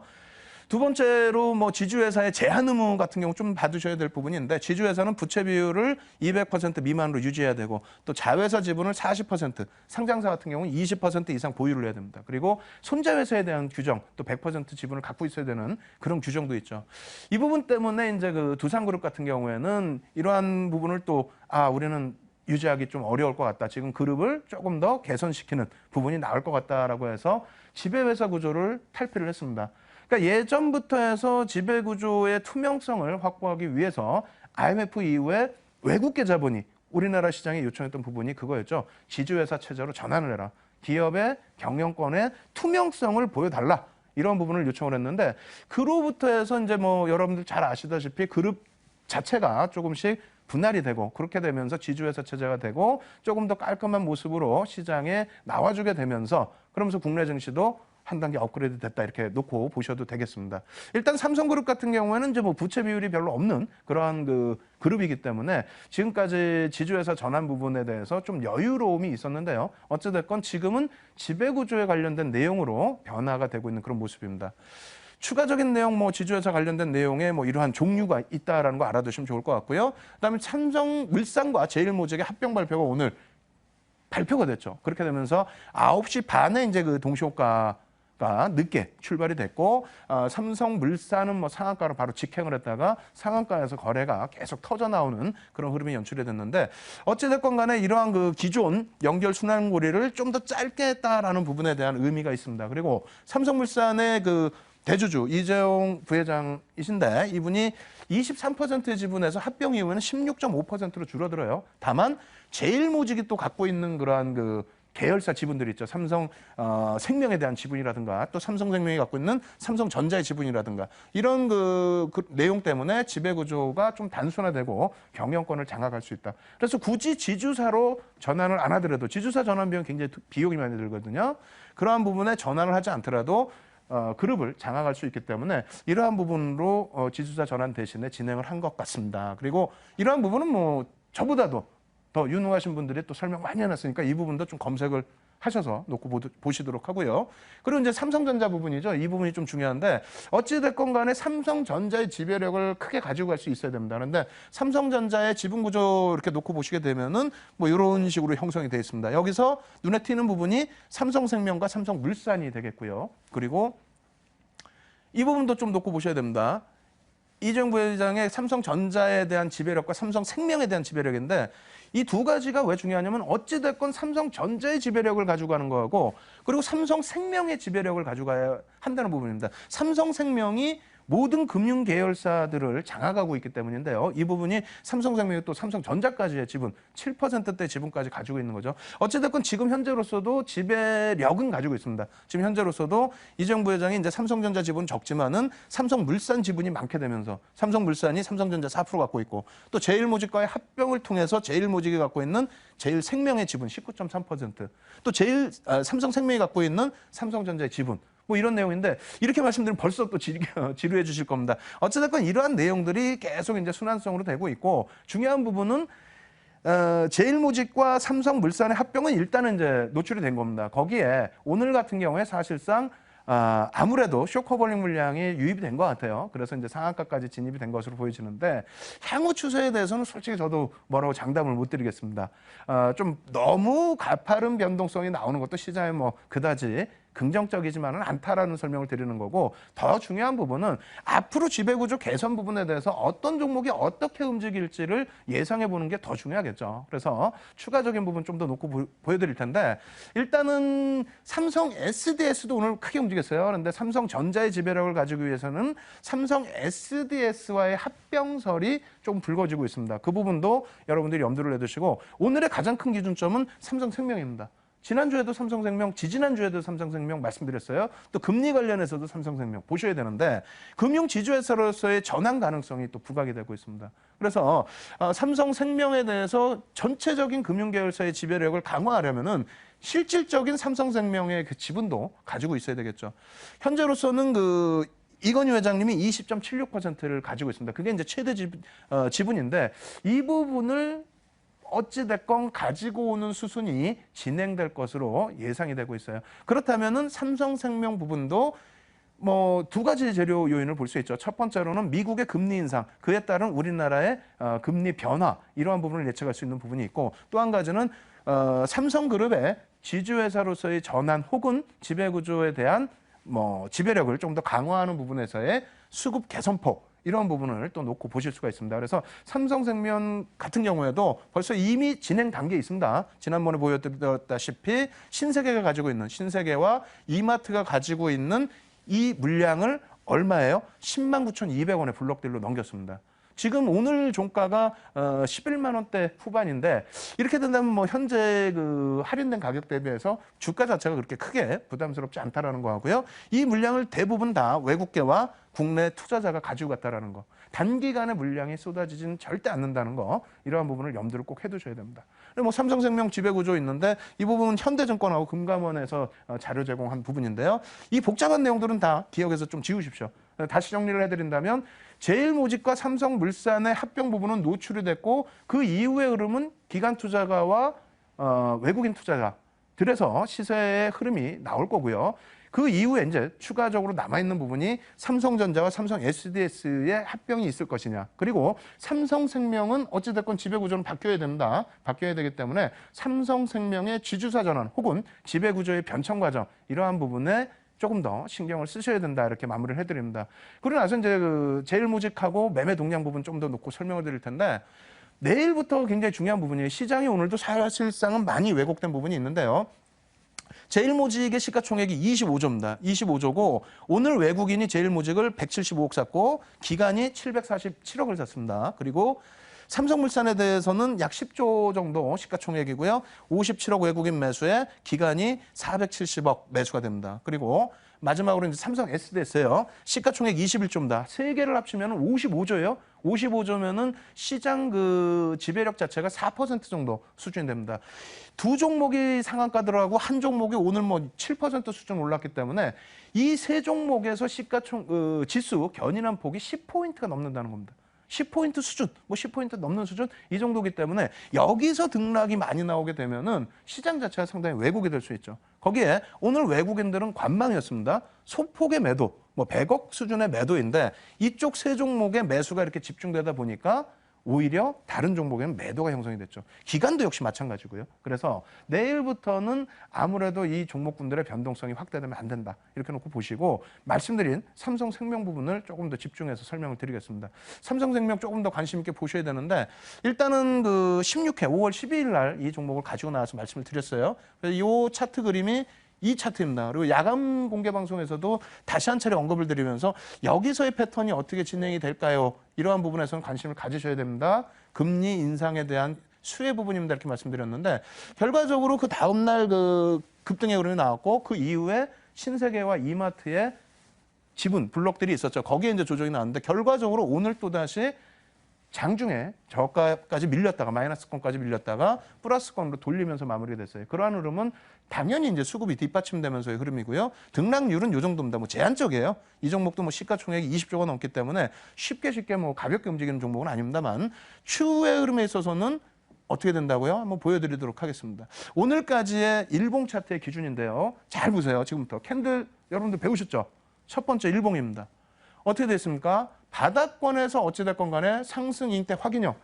두 번째로 뭐 지주회사의 제한 의무 같은 경우 좀 받으셔야 될 부분인데 지주회사는 부채 비율을 200% 미만으로 유지해야 되고 또 자회사 지분을 40%, 상장사 같은 경우는 20% 이상 보유를 해야 됩니다. 그리고 손자회사에 대한 규정, 또 100% 지분을 갖고 있어야 되는 그런 규정도 있죠. 이 부분 때문에 이제 그 두산그룹 같은 경우에는 이러한 부분을 또 우리는 유지하기 좀 어려울 것 같다. 지금 그룹을 조금 더 개선시키는 부분이 나올 것 같다라고 해서 지배회사 구조를 탈피를 했습니다. 그러니까 예전부터 해서 지배구조의 투명성을 확보하기 위해서 IMF 이후에 외국계 자본이 우리나라 시장에 요청했던 부분이 그거였죠. 지주회사 체제로 전환을 해라. 기업의 경영권의 투명성을 보여달라. 이런 부분을 요청을 했는데 그로부터 해서 이제 뭐 여러분들 잘 아시다시피 그룹 자체가 조금씩 분할이 되고 그렇게 되면서 지주회사 체제가 되고 조금 더 깔끔한 모습으로 시장에 나와주게 되면서 그러면서 국내 증시도 한 단계 업그레이드 됐다 이렇게 놓고 보셔도 되겠습니다. 일단 삼성그룹 같은 경우에는 이제 뭐 부채 비율이 별로 없는 그러한 그 그룹이기 때문에 지금까지 지주회사 전환 부분에 대해서 좀 여유로움이 있었는데요. 어찌됐건 지금은 지배구조에 관련된 내용으로 변화가 되고 있는 그런 모습입니다. 추가적인 내용, 뭐 지주회사 관련된 내용에 뭐 이러한 종류가 있다라는 거 알아두시면 좋을 것 같고요. 그다음에 삼성물산과 제일모직의 합병 발표가 오늘 발표가 됐죠. 그렇게 되면서 9시 반에 이제 그 동시호가가 늦게 출발이 됐고 삼성물산은 뭐 상한가로 바로 직행을 했다가 상한가에서 거래가 계속 터져 나오는 그런 흐름이 연출이 됐는데 어찌됐건 간에 이러한 그 기존 연결 순환고리를 좀 더 짧게 했다라는 부분에 대한 의미가 있습니다. 그리고 삼성물산의 그 대주주 이재용 부회장이신데 이분이 23%의 지분에서 합병 이후에는 16.5%로 줄어들어요. 다만 제일모직이 또 갖고 있는 그러한 그 계열사 지분들이 있죠. 삼성 생명에 대한 지분이라든가 또 삼성생명이 갖고 있는 삼성전자의 지분이라든가 이런 그 내용 때문에 지배구조가 좀 단순화되고 경영권을 장악할 수 있다. 그래서 굳이 지주사로 전환을 안 하더라도 지주사 전환 비용 굉장히 비용이 많이 들거든요. 그러한 부분에 전환을 하지 않더라도 그룹을 장악할 수 있기 때문에 이러한 부분으로 지주사 전환 대신에 진행을 한 것 같습니다. 그리고 이러한 부분은 뭐 저보다도 더 유능하신 분들이 또 설명 많이 해놨으니까 이 부분도 좀 검색을 하셔서 놓고 보시도록 하고요. 그리고 이제 삼성전자 부분이죠. 이 부분이 좀 중요한데 어찌됐건 간에 삼성전자의 지배력을 크게 가지고 갈 수 있어야 됩니다. 그런데 삼성전자의 지분 구조 이렇게 놓고 보시게 되면은 뭐 이런 식으로 형성이 되어 있습니다. 여기서 눈에 띄는 부분이 삼성생명과 삼성물산이 되겠고요. 그리고 이 부분도 좀 놓고 보셔야 됩니다. 이재용 부회장의 삼성전자에 대한 지배력과 삼성생명에 대한 지배력인데 이 두 가지가 왜 중요하냐면 어찌됐건 삼성전자의 지배력을 가지고 가는 거하고 그리고 삼성생명의 지배력을 가져가야 한다는 부분입니다. 삼성생명이 모든 금융 계열사들을 장악하고 있기 때문인데요. 이 부분이 삼성생명이 또 삼성전자까지의 지분, 7%대 지분까지 가지고 있는 거죠. 어찌됐건 지금 현재로서도 지배력은 가지고 있습니다. 지금 현재로서도 이재용 부회장이 이제 삼성전자 지분은 적지만은 삼성물산 지분이 많게 되면서 삼성물산이 삼성전자 4% 갖고 있고 또 제일모직과의 합병을 통해서 제일모직이 갖고 있는 제일생명의 지분 19.3%, 또 삼성생명이 갖고 있는 삼성전자의 지분 뭐 이런 내용인데 이렇게 말씀드리면 벌써 또 지루해 주실 겁니다. 어찌됐건 이러한 내용들이 계속 이제 순환성으로 되고 있고 중요한 부분은 제일모직과 삼성물산의 합병은 일단은 이제 노출이 된 겁니다. 거기에 오늘 같은 경우에 사실상 아무래도 쇼커버링 물량이 유입이 된 것 같아요. 그래서 이제 상한가까지 진입이 된 것으로 보여지는데 향후 추세에 대해서는 솔직히 저도 뭐라고 장담을 못 드리겠습니다. 좀 너무 가파른 변동성이 나오는 것도 시장에 뭐 그다지 긍정적이지만은 않다라는 설명을 드리는 거고, 더 중요한 부분은 앞으로 지배구조 개선 부분에 대해서 어떤 종목이 어떻게 움직일지를 예상해 보는 게 더 중요하겠죠. 그래서 추가적인 부분 좀 더 놓고 보여드릴 텐데, 일단은 삼성 SDS도 오늘 크게 움직였어요. 그런데 삼성전자의 지배력을 가지기 위해서는 삼성 SDS와의 합병설이 좀 불거지고 있습니다. 그 부분도 여러분들이 염두를 내두시고, 오늘의 가장 큰 기준점은 삼성생명입니다. 지난주에도 삼성생명, 지지난주에도 삼성생명 말씀드렸어요. 또 금리 관련해서도 삼성생명 보셔야 되는데, 금융지주회사로서의 전환 가능성이 또 부각이 되고 있습니다. 그래서 삼성생명에 대해서 전체적인 금융계열사의 지배력을 강화하려면은 실질적인 삼성생명의 그 지분도 가지고 있어야 되겠죠. 현재로서는 이건희 회장님이 20.76%를 가지고 있습니다. 그게 이제 최대 지분인데, 이 부분을 어찌됐건 가지고 오는 수순이 진행될 것으로 예상이 되고 있어요. 그렇다면은 삼성생명 부분도 뭐 두 가지 재료 요인을 볼 수 있죠. 첫 번째로는 미국의 금리 인상, 그에 따른 우리나라의 금리 변화, 이러한 부분을 예측할 수 있는 부분이 있고, 또 한 가지는 삼성그룹의 지주회사로서의 전환 혹은 지배구조에 대한 지배력을 좀 더 강화하는 부분에서의 수급 개선폭, 이런 부분을 또 놓고 보실 수가 있습니다. 그래서 삼성생명 같은 경우에도 벌써 이미 진행 단계에 있습니다. 지난번에 보여드렸다시피 신세계가 가지고 있는, 신세계와 이마트가 가지고 있는 이 물량을 얼마예요? 109,200원에 블록딜로 넘겼습니다. 지금 오늘 종가가 11만 원대 후반인데, 이렇게 된다면 뭐 현재 그 할인된 가격 대비해서 주가 자체가 그렇게 크게 부담스럽지 않다라는 거 하고요. 이 물량을 대부분 다 외국계와 국내 투자자가 가지고 갔다라는 거. 단기간에 물량이 쏟아지지는 절대 않는다는 거, 이러한 부분을 염두를 꼭 해두셔야 됩니다. 뭐 삼성생명 지배구조 있는데, 이 부분은 현대증권하고 금감원에서 자료 제공한 부분인데요. 이 복잡한 내용들은 다 기억에서 좀 지우십시오. 다시 정리를 해드린다면, 제일모직과 삼성물산의 합병 부분은 노출이 됐고, 그 이후의 흐름은 기관 투자가와 외국인 투자자들에서 시세의 흐름이 나올 거고요. 그 이후에 이제 추가적으로 남아있는 부분이 삼성전자와 삼성 SDS의 합병이 있을 것이냐. 그리고 삼성생명은 어찌됐건 지배구조는 바뀌어야 됩니다. 바뀌어야 되기 때문에 삼성생명의 지주사 전환 혹은 지배구조의 변천 과정, 이러한 부분에 조금 더 신경을 쓰셔야 된다, 이렇게 마무리를 해드립니다. 그러고 나서 이제 제일모직하고 매매 동향 부분 좀 더 놓고 설명을 드릴 텐데, 내일부터 굉장히 중요한 부분이에요. 시장이 오늘도 사실상은 많이 왜곡된 부분이 있는데요. 제일모직의 시가총액이 25조입니다. 25조고, 오늘 외국인이 제일모직을 175억 샀고, 기관이 747억을 샀습니다. 그리고 삼성물산에 대해서는 약 10조 정도 시가총액이고요. 57억 외국인 매수에 기관이 470억 매수가 됩니다. 그리고 마지막으로 이제 삼성 SDS예요. 시가총액 21조입니다. 세 개를 합치면 55조예요. 55조면은 시장 지배력 자체가 4% 정도 수준이 됩니다. 두 종목이 상한가 들어가고 한 종목이 오늘 뭐 7% 수준 올랐기 때문에 이 세 종목에서 지수 견인한 폭이 10포인트가 넘는다는 겁니다. 10포인트 수준, 10포인트 넘는 수준, 이 정도기 때문에 여기서 등락이 많이 나오게 되면은 시장 자체가 상당히 왜곡이 될 수 있죠. 거기에 오늘 외국인들은 관망이었습니다. 소폭의 매도, 100억 수준의 매도인데, 이쪽 세 종목의 매수가 이렇게 집중되다 보니까 오히려 다른 종목에는 매도가 형성이 됐죠. 기관도 역시 마찬가지고요. 그래서 내일부터는 아무래도 이 종목군들의 변동성이 확대되면 안 된다, 이렇게 놓고 보시고, 말씀드린 삼성생명 부분을 조금 더 집중해서 설명을 드리겠습니다. 삼성생명 조금 더 관심 있게 보셔야 되는데, 일단은 16회 5월 12일 날 이 종목을 가지고 나와서 말씀을 드렸어요. 이 차트 그림이 이 차트입니다. 그리고 야간 공개 방송에서도 다시 한 차례 언급을 드리면서 여기서의 패턴이 어떻게 진행이 될까요? 이러한 부분에서는 관심을 가지셔야 됩니다. 금리 인상에 대한 수혜 부분입니다, 이렇게 말씀드렸는데, 결과적으로 그 다음날 급등의 흐름이 나왔고, 그 이후에 신세계와 이마트의 지분 블록들이 있었죠. 거기에 이제 조정이 나왔는데, 결과적으로 오늘 또다시 장중에 저가까지 밀렸다가 마이너스권까지 밀렸다가 플러스권으로 돌리면서 마무리가 됐어요. 그러한 흐름은 당연히 이제 수급이 뒷받침되면서의 흐름이고요. 등락률은 이 정도입니다. 제한적이에요. 이 종목도 시가총액이 20조가 넘기 때문에 쉽게 가볍게 움직이는 종목은 아닙니다만, 추후의 흐름에 있어서는 어떻게 된다고요? 한번 보여드리도록 하겠습니다. 오늘까지의 일봉 차트의 기준인데요. 잘 보세요. 지금부터 캔들 여러분들 배우셨죠? 첫 번째 일봉입니다. 어떻게 됐습니까? 바닥권에서 어찌됐건 간에 상승 인대 확인형,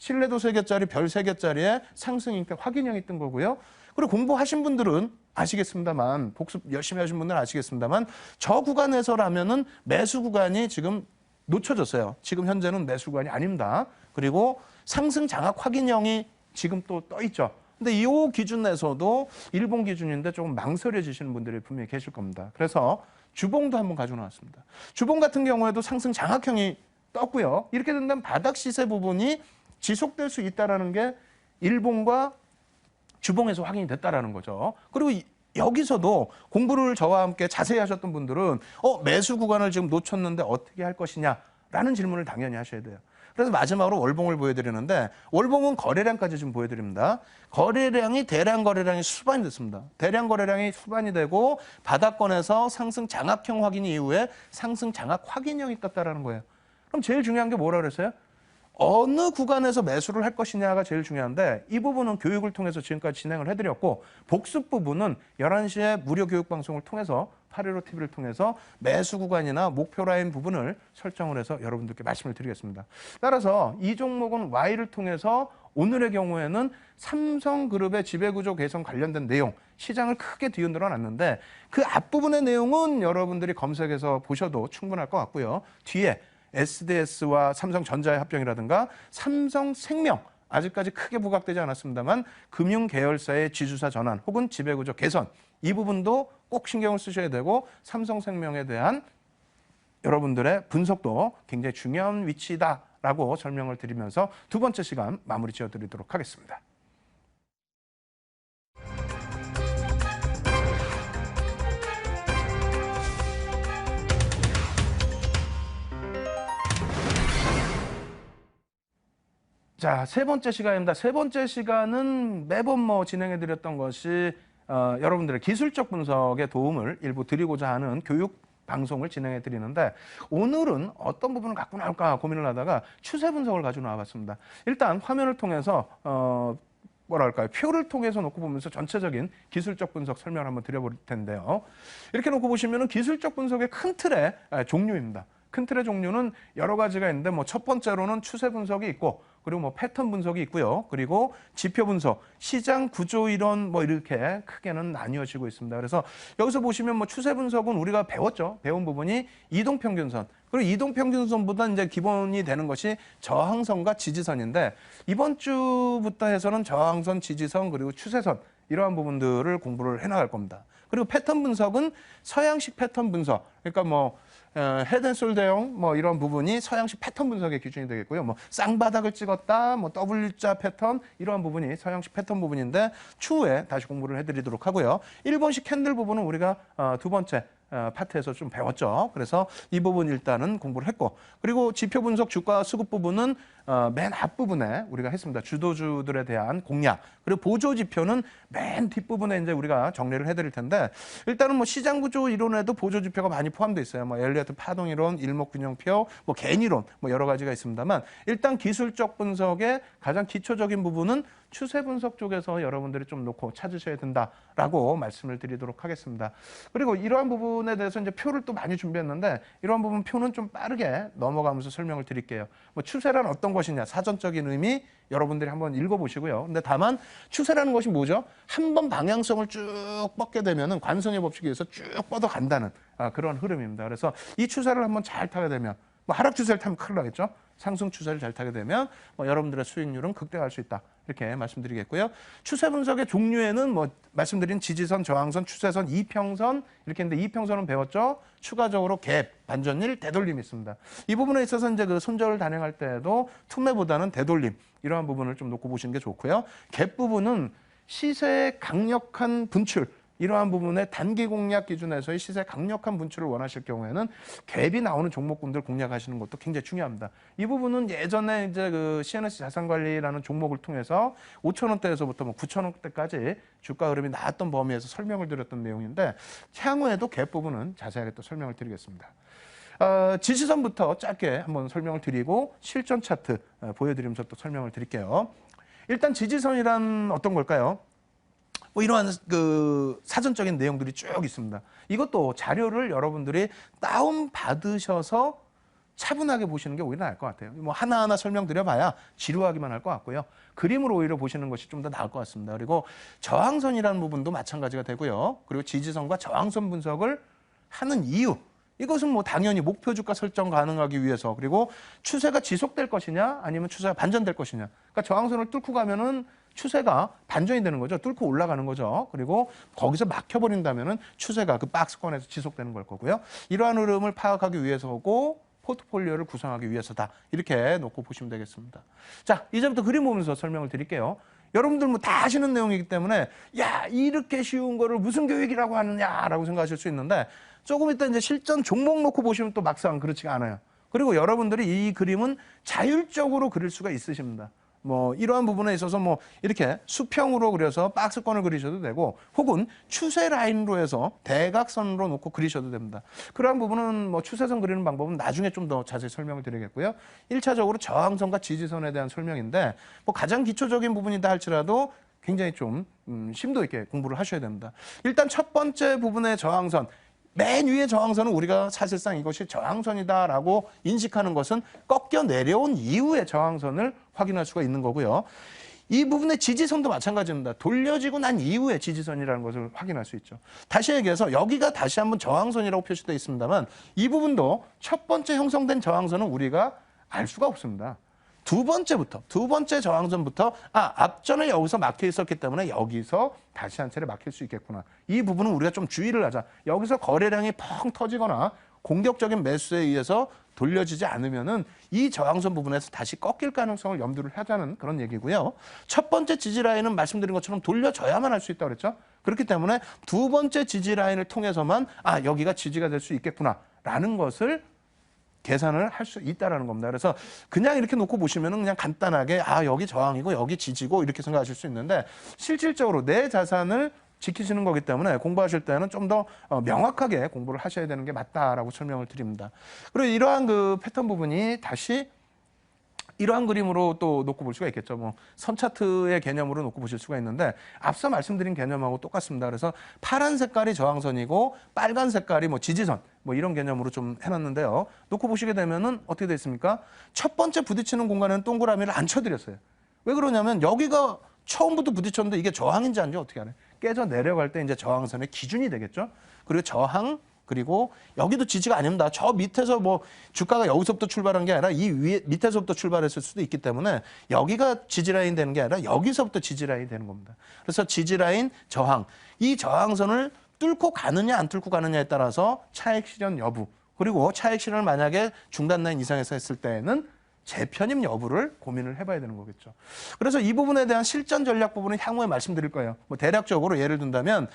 신뢰도 3개짜리 별 3개짜리에 상승이 확인형이 뜬 거고요. 그리고 공부하신 분들은 아시겠습니다만, 복습 열심히 하신 분들은 아시겠습니다만, 저 구간에서라면은 매수 구간이 지금 놓쳐졌어요. 지금 현재는 매수 구간이 아닙니다. 그리고 상승 장악 확인형이 지금 또 떠 있죠. 근데 이 기준에서도 일본 기준인데 조금 망설여지시는 분들이 분명히 계실 겁니다. 그래서 주봉도 한번 가지고 나왔습니다. 주봉 같은 경우에도 상승 장악형이 떴고요. 이렇게 된다면 바닥 시세 부분이 지속될 수 있다는 게 일본과 주봉에서 확인이 됐다라는 거죠. 그리고 여기서도 공부를 저와 함께 자세히 하셨던 분들은 매수 구간을 지금 놓쳤는데 어떻게 할 것이냐라는 질문을 당연히 하셔야 돼요. 그래서 마지막으로 월봉을 보여드리는데, 월봉은 거래량까지 좀 보여드립니다. 거래량이 대량 거래량이 수반이 됐습니다. 대량 거래량이 수반이 되고 바닥권에서 상승 장악형 확인 이후에 상승 장악 확인형이 떴다라는 거예요. 그럼 제일 중요한 게 뭐라 그랬어요? 어느 구간에서 매수를 할 것이냐가 제일 중요한데, 이 부분은 교육을 통해서 지금까지 진행을 해드렸고, 복습 부분은 11시에 무료 교육 방송을 통해서 815TV를 통해서 매수 구간이나 목표 라인 부분을 설정을 해서 여러분들께 말씀을 드리겠습니다. 따라서 이 종목은 Y를 통해서 오늘의 경우에는 삼성그룹의 지배구조 개선 관련된 내용, 시장을 크게 뒤흔들어 놨는데 그 앞부분의 내용은 여러분들이 검색해서 보셔도 충분할 것 같고요. 뒤에 SDS와 삼성전자의 합병이라든가 삼성생명, 아직까지 크게 부각되지 않았습니다만 금융계열사의 지주사 전환 혹은 지배구조 개선, 이 부분도 꼭 신경을 쓰셔야 되고 삼성생명에 대한 여러분들의 분석도 굉장히 중요한 위치다라고 설명을 드리면서 두 번째 시간 마무리 지어드리도록 하겠습니다. 자, 세 번째 시간입니다. 세 번째 시간은 매번 진행해드렸던 것이 여러분들의 기술적 분석에 도움을 일부 드리고자 하는 교육 방송을 진행해 드리는데, 오늘은 어떤 부분을 갖고 나올까 고민을 하다가 추세 분석을 가지고 나와봤습니다. 일단 화면을 통해서 뭐랄까요, 표를 통해서 놓고 보면서 전체적인 기술적 분석 설명을 한번 드려볼 텐데요. 이렇게 놓고 보시면은 기술적 분석의 큰 틀의 종류입니다. 큰 틀의 종류는 여러 가지가 있는데 첫 번째로는 추세 분석이 있고, 그리고 패턴 분석이 있고요. 그리고 지표 분석, 시장 구조 이론 이렇게 크게는 나뉘어지고 있습니다. 그래서 여기서 보시면 추세 분석은 우리가 배웠죠. 배운 부분이 이동평균선. 그리고 이동평균선보다 이제 기본이 되는 것이 저항선과 지지선인데, 이번 주부터 해서는 저항선, 지지선, 그리고 추세선, 이러한 부분들을 공부를 해나갈 겁니다. 그리고 패턴 분석은 서양식 패턴 분석, 그러니까 헤드앤숄더형 이런 부분이 서양식 패턴 분석의 기준이 되겠고요. 쌍바닥을 찍었다, W자 패턴, 이러한 부분이 서양식 패턴 부분인데 추후에 다시 공부를 해드리도록 하고요. 일본식 캔들 부분은 우리가 두 번째 파트에서 좀 배웠죠. 그래서 이 부분 일단은 공부를 했고, 그리고 지표 분석 주가 수급 부분은 맨 앞부분에 우리가 했습니다. 주도주들에 대한 공략, 그리고 보조 지표는 맨 뒷부분에 이제 우리가 정리를 해드릴 텐데, 일단은 시장 구조 이론에도 보조 지표가 많이 포함되어 있어요. 엘리어트 파동 이론, 일목균형표, 개인 이론, 여러 가지가 있습니다만, 일단 기술적 분석의 가장 기초적인 부분은 추세 분석 쪽에서 여러분들이 좀 놓고 찾으셔야 된다라고 말씀을 드리도록 하겠습니다. 그리고 이러한 부분에 대해서 이제 표를 또 많이 준비했는데, 이러한 부분 표는 좀 빠르게 넘어가면서 설명을 드릴게요. 추세란 어떤 것이냐, 사전적인 의미 여러분들이 한번 읽어보시고요. 근데 다만 추세라는 것이 뭐죠? 한번 방향성을 쭉 뻗게 되면은 관성의 법칙에 의해서 쭉 뻗어간다는 그런 흐름입니다. 그래서 이 추세를 한번 잘 타게 되면, 하락 추세를 타면 큰일 나겠죠. 상승 추세를 잘 타게 되면 여러분들의 수익률은 극대화할 수 있다, 이렇게 말씀드리겠고요. 추세 분석의 종류에는 말씀드린 지지선, 저항선, 추세선, 이평선 이렇게 했는데, 이평선은 배웠죠. 추가적으로 갭, 반전일, 되돌림이 있습니다. 이 부분에 있어서 이제 그 손절을 단행할 때도 투매보다는 되돌림, 이러한 부분을 좀 놓고 보시는 게 좋고요. 갭 부분은 시세의 강력한 분출, 이러한 부분의 단기 공략 기준에서의 시세 강력한 분출을 원하실 경우에는 갭이 나오는 종목군들 공략하시는 것도 굉장히 중요합니다. 이 부분은 예전에 이제 그 CNS 자산관리라는 종목을 통해서 5,000원대에서부터 9,000원대까지 주가 흐름이 나왔던 범위에서 설명을 드렸던 내용인데, 향후에도 갭 부분은 자세하게 또 설명을 드리겠습니다. 지지선부터 짧게 한번 설명을 드리고 실전 차트 보여드리면서 또 설명을 드릴게요. 일단 지지선이란 어떤 걸까요? 이러한 그 사전적인 내용들이 쭉 있습니다. 이것도 자료를 여러분들이 다운 받으셔서 차분하게 보시는 게 오히려 나을 것 같아요. 뭐 하나하나 설명드려봐야 지루하기만 할 것 같고요. 그림으로 오히려 보시는 것이 좀 더 나을 것 같습니다. 그리고 저항선이라는 부분도 마찬가지가 되고요. 그리고 지지선과 저항선 분석을 하는 이유. 이것은 뭐 당연히 목표 주가 설정 가능하기 위해서, 그리고 추세가 지속될 것이냐 아니면 추세가 반전될 것이냐. 그러니까 저항선을 뚫고 가면은 추세가 반전이 되는 거죠. 뚫고 올라가는 거죠. 그리고 거기서 막혀버린다면은 추세가 그 박스권에서 지속되는 걸 거고요. 이러한 흐름을 파악하기 위해서고 포트폴리오를 구성하기 위해서다. 이렇게 놓고 보시면 되겠습니다. 자, 이제부터 그림 보면서 설명을 드릴게요. 여러분들 뭐 다 아시는 내용이기 때문에 야, 이렇게 쉬운 거를 무슨 교육이라고 하느냐라고 생각하실 수 있는데, 조금 이따 이제 실전 종목 놓고 보시면 또 막상 그렇지가 않아요. 그리고 여러분들이 이 그림은 자율적으로 그릴 수가 있으십니다. 뭐 이러한 부분에 있어서 뭐 이렇게 수평으로 그려서 박스권을 그리셔도 되고, 혹은 추세 라인으로 해서 대각선으로 놓고 그리셔도 됩니다. 그러한 부분은 뭐 추세선 그리는 방법은 나중에 좀 더 자세히 설명을 드리겠고요. 1차적으로 저항선과 지지선에 대한 설명인데, 뭐 가장 기초적인 부분이다 할지라도 굉장히 좀 심도 있게 공부를 하셔야 됩니다. 일단 첫 번째 부분의 저항선, 맨 위의 저항선은 우리가 사실상 이것이 저항선이다라고 인식하는 것은 꺾여 내려온 이후의 저항선을 확인할 수가 있는 거고요. 이 부분의 지지선도 마찬가지입니다. 돌려지고 난 이후의 지지선이라는 것을 확인할 수 있죠. 다시 얘기해서 여기가 다시 한번 저항선이라고 표시되어 있습니다만, 이 부분도 첫 번째 형성된 저항선은 우리가 알 수가 없습니다. 두 번째 저항선부터 앞전에 여기서 막혀 있었기 때문에 여기서 다시 한 차례 막힐 수 있겠구나. 이 부분은 우리가 좀 주의를 하자. 여기서 거래량이 펑 터지거나 공격적인 매수에 의해서 돌려지지 않으면은 이 저항선 부분에서 다시 꺾일 가능성을 염두를 하자는 그런 얘기고요. 첫 번째 지지 라인은 말씀드린 것처럼 돌려져야만 할 수 있다고 그랬죠. 그렇기 때문에 두 번째 지지 라인을 통해서만 여기가 지지가 될 수 있겠구나라는 것을 계산을 할 수 있다라는 겁니다. 그래서 그냥 이렇게 놓고 보시면은 그냥 간단하게 여기 저항이고 여기 지지고 이렇게 생각하실 수 있는데, 실질적으로 내 자산을 지키시는 거기 때문에 공부하실 때는 좀 더 명확하게 공부를 하셔야 되는 게 맞다라고 설명을 드립니다. 그리고 이러한 그 패턴 부분이 다시 이러한 그림으로 또 놓고 볼 수가 있겠죠. 뭐 선 차트의 개념으로 놓고 보실 수가 있는데, 앞서 말씀드린 개념하고 똑같습니다. 그래서 파란 색깔이 저항선이고 빨간 색깔이 뭐 지지선, 뭐 이런 개념으로 좀 해놨는데요. 놓고 보시게 되면은 어떻게 돼 있습니까? 첫 번째 부딪히는 공간에는 동그라미를 안 쳐드렸어요. 왜 그러냐면 여기가 처음부터 부딪혔는데 이게 저항인지 아닌지 어떻게 알아요? 깨져 내려갈 때 이제 저항선의 기준이 되겠죠. 그리고 저항, 그리고 여기도 지지가 아닙니다. 저 밑에서 뭐 주가가 여기서부터 출발한 게 아니라 이 위에 밑에서부터 출발했을 수도 있기 때문에 여기가 지지라인 되는 게 아니라 여기서부터 지지라인이 되는 겁니다. 그래서 지지라인, 저항, 이 저항선을 뚫고 가느냐 안 뚫고 가느냐에 따라서 차익 실현 여부, 그리고 차익 실현을 만약에 중단 라인 이상에서 했을 때에는 재편입 여부를 고민을 해봐야 되는 거겠죠. 그래서 이 부분에 대한 실전 전략 부분은 향후에 말씀드릴 거예요. 뭐 대략적으로 예를 든다면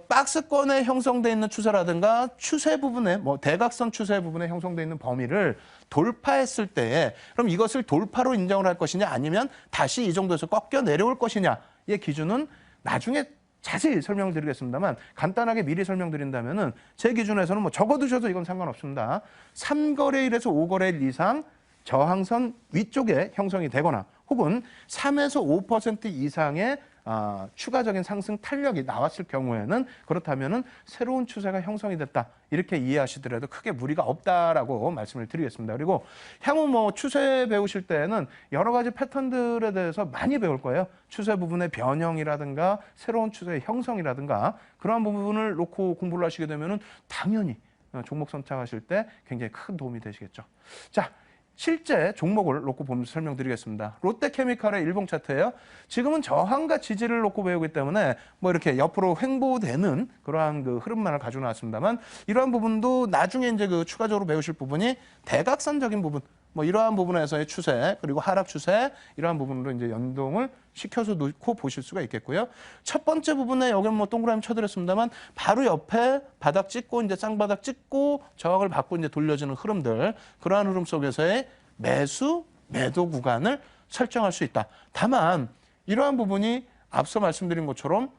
박스권에 형성되어 있는 추세라든가 추세 부분에 뭐 대각선 추세 부분에 형성되어 있는 범위를 돌파했을 때에 그럼 이것을 돌파로 인정을 할 것이냐 아니면 다시 이 정도에서 꺾여 내려올 것이냐의 기준은 나중에 자세히 설명을 드리겠습니다만, 간단하게 미리 설명드린다면은 제 기준에서는 뭐 적어두셔도 이건 상관없습니다. 3거래일에서 5거래일 이상 저항선 위쪽에 형성이 되거나 혹은 3에서 5% 이상의 추가적인 상승 탄력이 나왔을 경우에는, 그렇다면은 새로운 추세가 형성이 됐다, 이렇게 이해하시더라도 크게 무리가 없다라고 말씀을 드리겠습니다. 그리고 향후 뭐 추세 배우실 때는 여러 가지 패턴들에 대해서 많이 배울 거예요. 추세 부분의 변형이라든가 새로운 추세의 형성이라든가 그러한 부분을 놓고 공부를 하시게 되면은 당연히 종목 선택하실 때 굉장히 큰 도움이 되시겠죠. 자, 실제 종목을 놓고 보면서 설명드리겠습니다. 롯데케미칼의 일봉 차트예요. 지금은 저항과 지지를 놓고 배우기 때문에 뭐 이렇게 옆으로 횡보되는 그러한 그 흐름만을 가지고 나왔습니다만, 이러한 부분도 나중에 이제 그 추가적으로 배우실 부분이 대각선적인 부분, 뭐 이러한 부분에서의 추세, 그리고 하락 추세, 이러한 부분으로 이제 연동을 시켜서 놓고 보실 수가 있겠고요. 첫 번째 부분에 여기는 뭐 동그라미 쳐드렸습니다만, 바로 옆에 바닥 찍고 이제 쌍바닥 찍고 저항을 받고 이제 돌려지는 흐름들, 그러한 흐름 속에서의 매수, 매도 구간을 설정할 수 있다. 다만 이러한 부분이 앞서 말씀드린 것처럼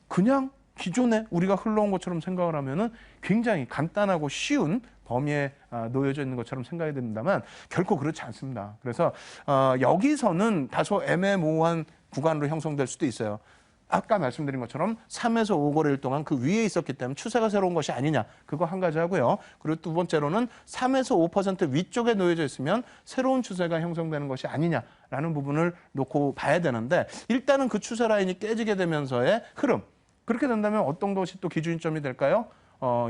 그냥 기존에 우리가 흘러온 것처럼 생각을 하면은 굉장히 간단하고 쉬운 범위에 놓여져 있는 것처럼 생각이 듭니다만 결코 그렇지 않습니다. 그래서 여기서는 다소 애매모호한 구간으로 형성될 수도 있어요. 아까 말씀드린 것처럼 3에서 5거래일 동안 그 위에 있었기 때문에 추세가 새로운 것이 아니냐. 그거 한 가지 하고요. 그리고 두 번째로는 3에서 5% 위쪽에 놓여져 있으면 새로운 추세가 형성되는 것이 아니냐라는 부분을 놓고 봐야 되는데 일단은 그 추세 라인이 깨지게 되면서의 흐름. 그렇게 된다면 어떤 것이 또 기준점이 될까요?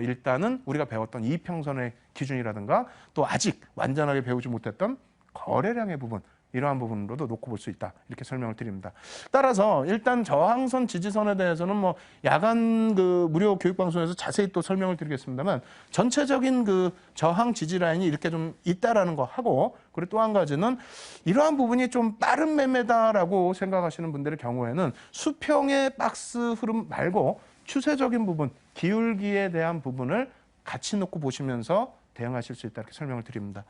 일단은 우리가 배웠던 이평선의 기준이라든가 또 아직 완전하게 배우지 못했던 거래량의 부분. 이러한 부분으로도 놓고 볼 수 있다. 이렇게 설명을 드립니다. 따라서 일단 저항선, 지지선에 대해서는 뭐 야간 그 무료 교육방송에서 자세히 또 설명을 드리겠습니다만 전체적인 그 저항 지지 라인이 이렇게 좀 있다라는 거 하고 그리고 또 한 가지는 이러한 부분이 좀 빠른 매매다라고 생각하시는 분들의 경우에는 수평의 박스 흐름 말고 추세적인 부분, 기울기에 대한 부분을 같이 놓고 보시면서 대응하실 수 있다. 이렇게 설명을 드립니다.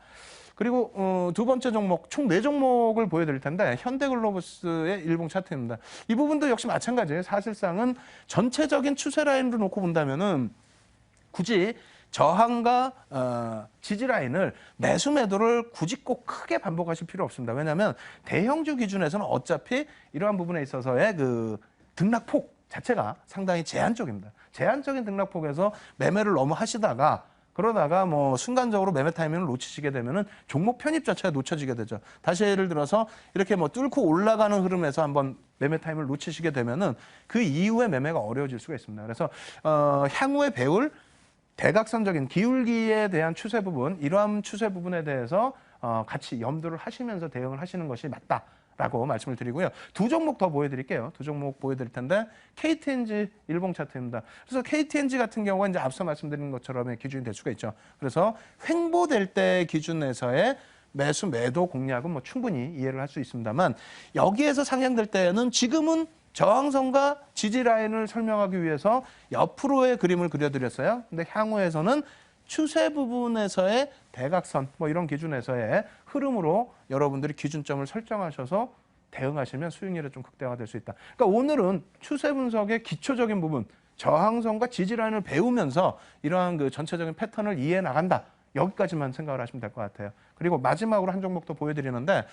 그리고 두 번째 종목, 총 4종목을 보여드릴 텐데 현대글로버스의 일봉 차트입니다. 이 부분도 역시 마찬가지예요. 사실상은 전체적인 추세 라인으로 놓고 본다면은 굳이 저항과 지지 라인을 매수 매도를 굳이 꼭 크게 반복하실 필요 없습니다. 왜냐하면 대형주 기준에서는 어차피 이러한 부분에 있어서의 그 등락폭 자체가 상당히 제한적입니다. 제한적인 등락폭에서 매매를 너무 하시다가 그러다가 뭐 순간적으로 매매 타이밍을 놓치시게 되면은 종목 편입 자체가 놓쳐지게 되죠. 다시 예를 들어서 이렇게 뭐 뚫고 올라가는 흐름에서 한번 매매 타이밍을 놓치시게 되면은 그 이후에 매매가 어려워질 수가 있습니다. 그래서 향후에 배울 대각선적인 기울기에 대한 추세 부분, 이러한 추세 부분에 대해서 같이 염두를 하시면서 대응을 하시는 것이 맞다라고 말씀을 드리고요. 두 종목 더 보여드릴게요. 두 종목 보여드릴 텐데 KTNG 일봉 차트입니다. 그래서 KTNG 같은 경우가 이제 앞서 말씀드린 것처럼의 기준이 될 수가 있죠. 그래서 횡보될 때 기준에서의 매수 매도 공략은 뭐 충분히 이해를 할 수 있습니다만 여기에서 상향될 때는 지금은 저항선과 지지 라인을 설명하기 위해서 옆으로의 그림을 그려드렸어요. 근데 향후에서는 추세 부분에서의 대각선 뭐 이런 기준에서의 흐름으로 여러분들이 기준점을 설정하셔서 대응하시면 수익률이 좀 극대화될 수 있다. 그러니까 오늘은 추세 분석의 기초적인 부분, 저항선과 지지 라인을 배우면서 이러한 그 전체적인 패턴을 이해해 나간다. 여기까지만 생각을 하시면 될 것 같아요. 그리고 마지막으로 한 종목 더 보여드리는데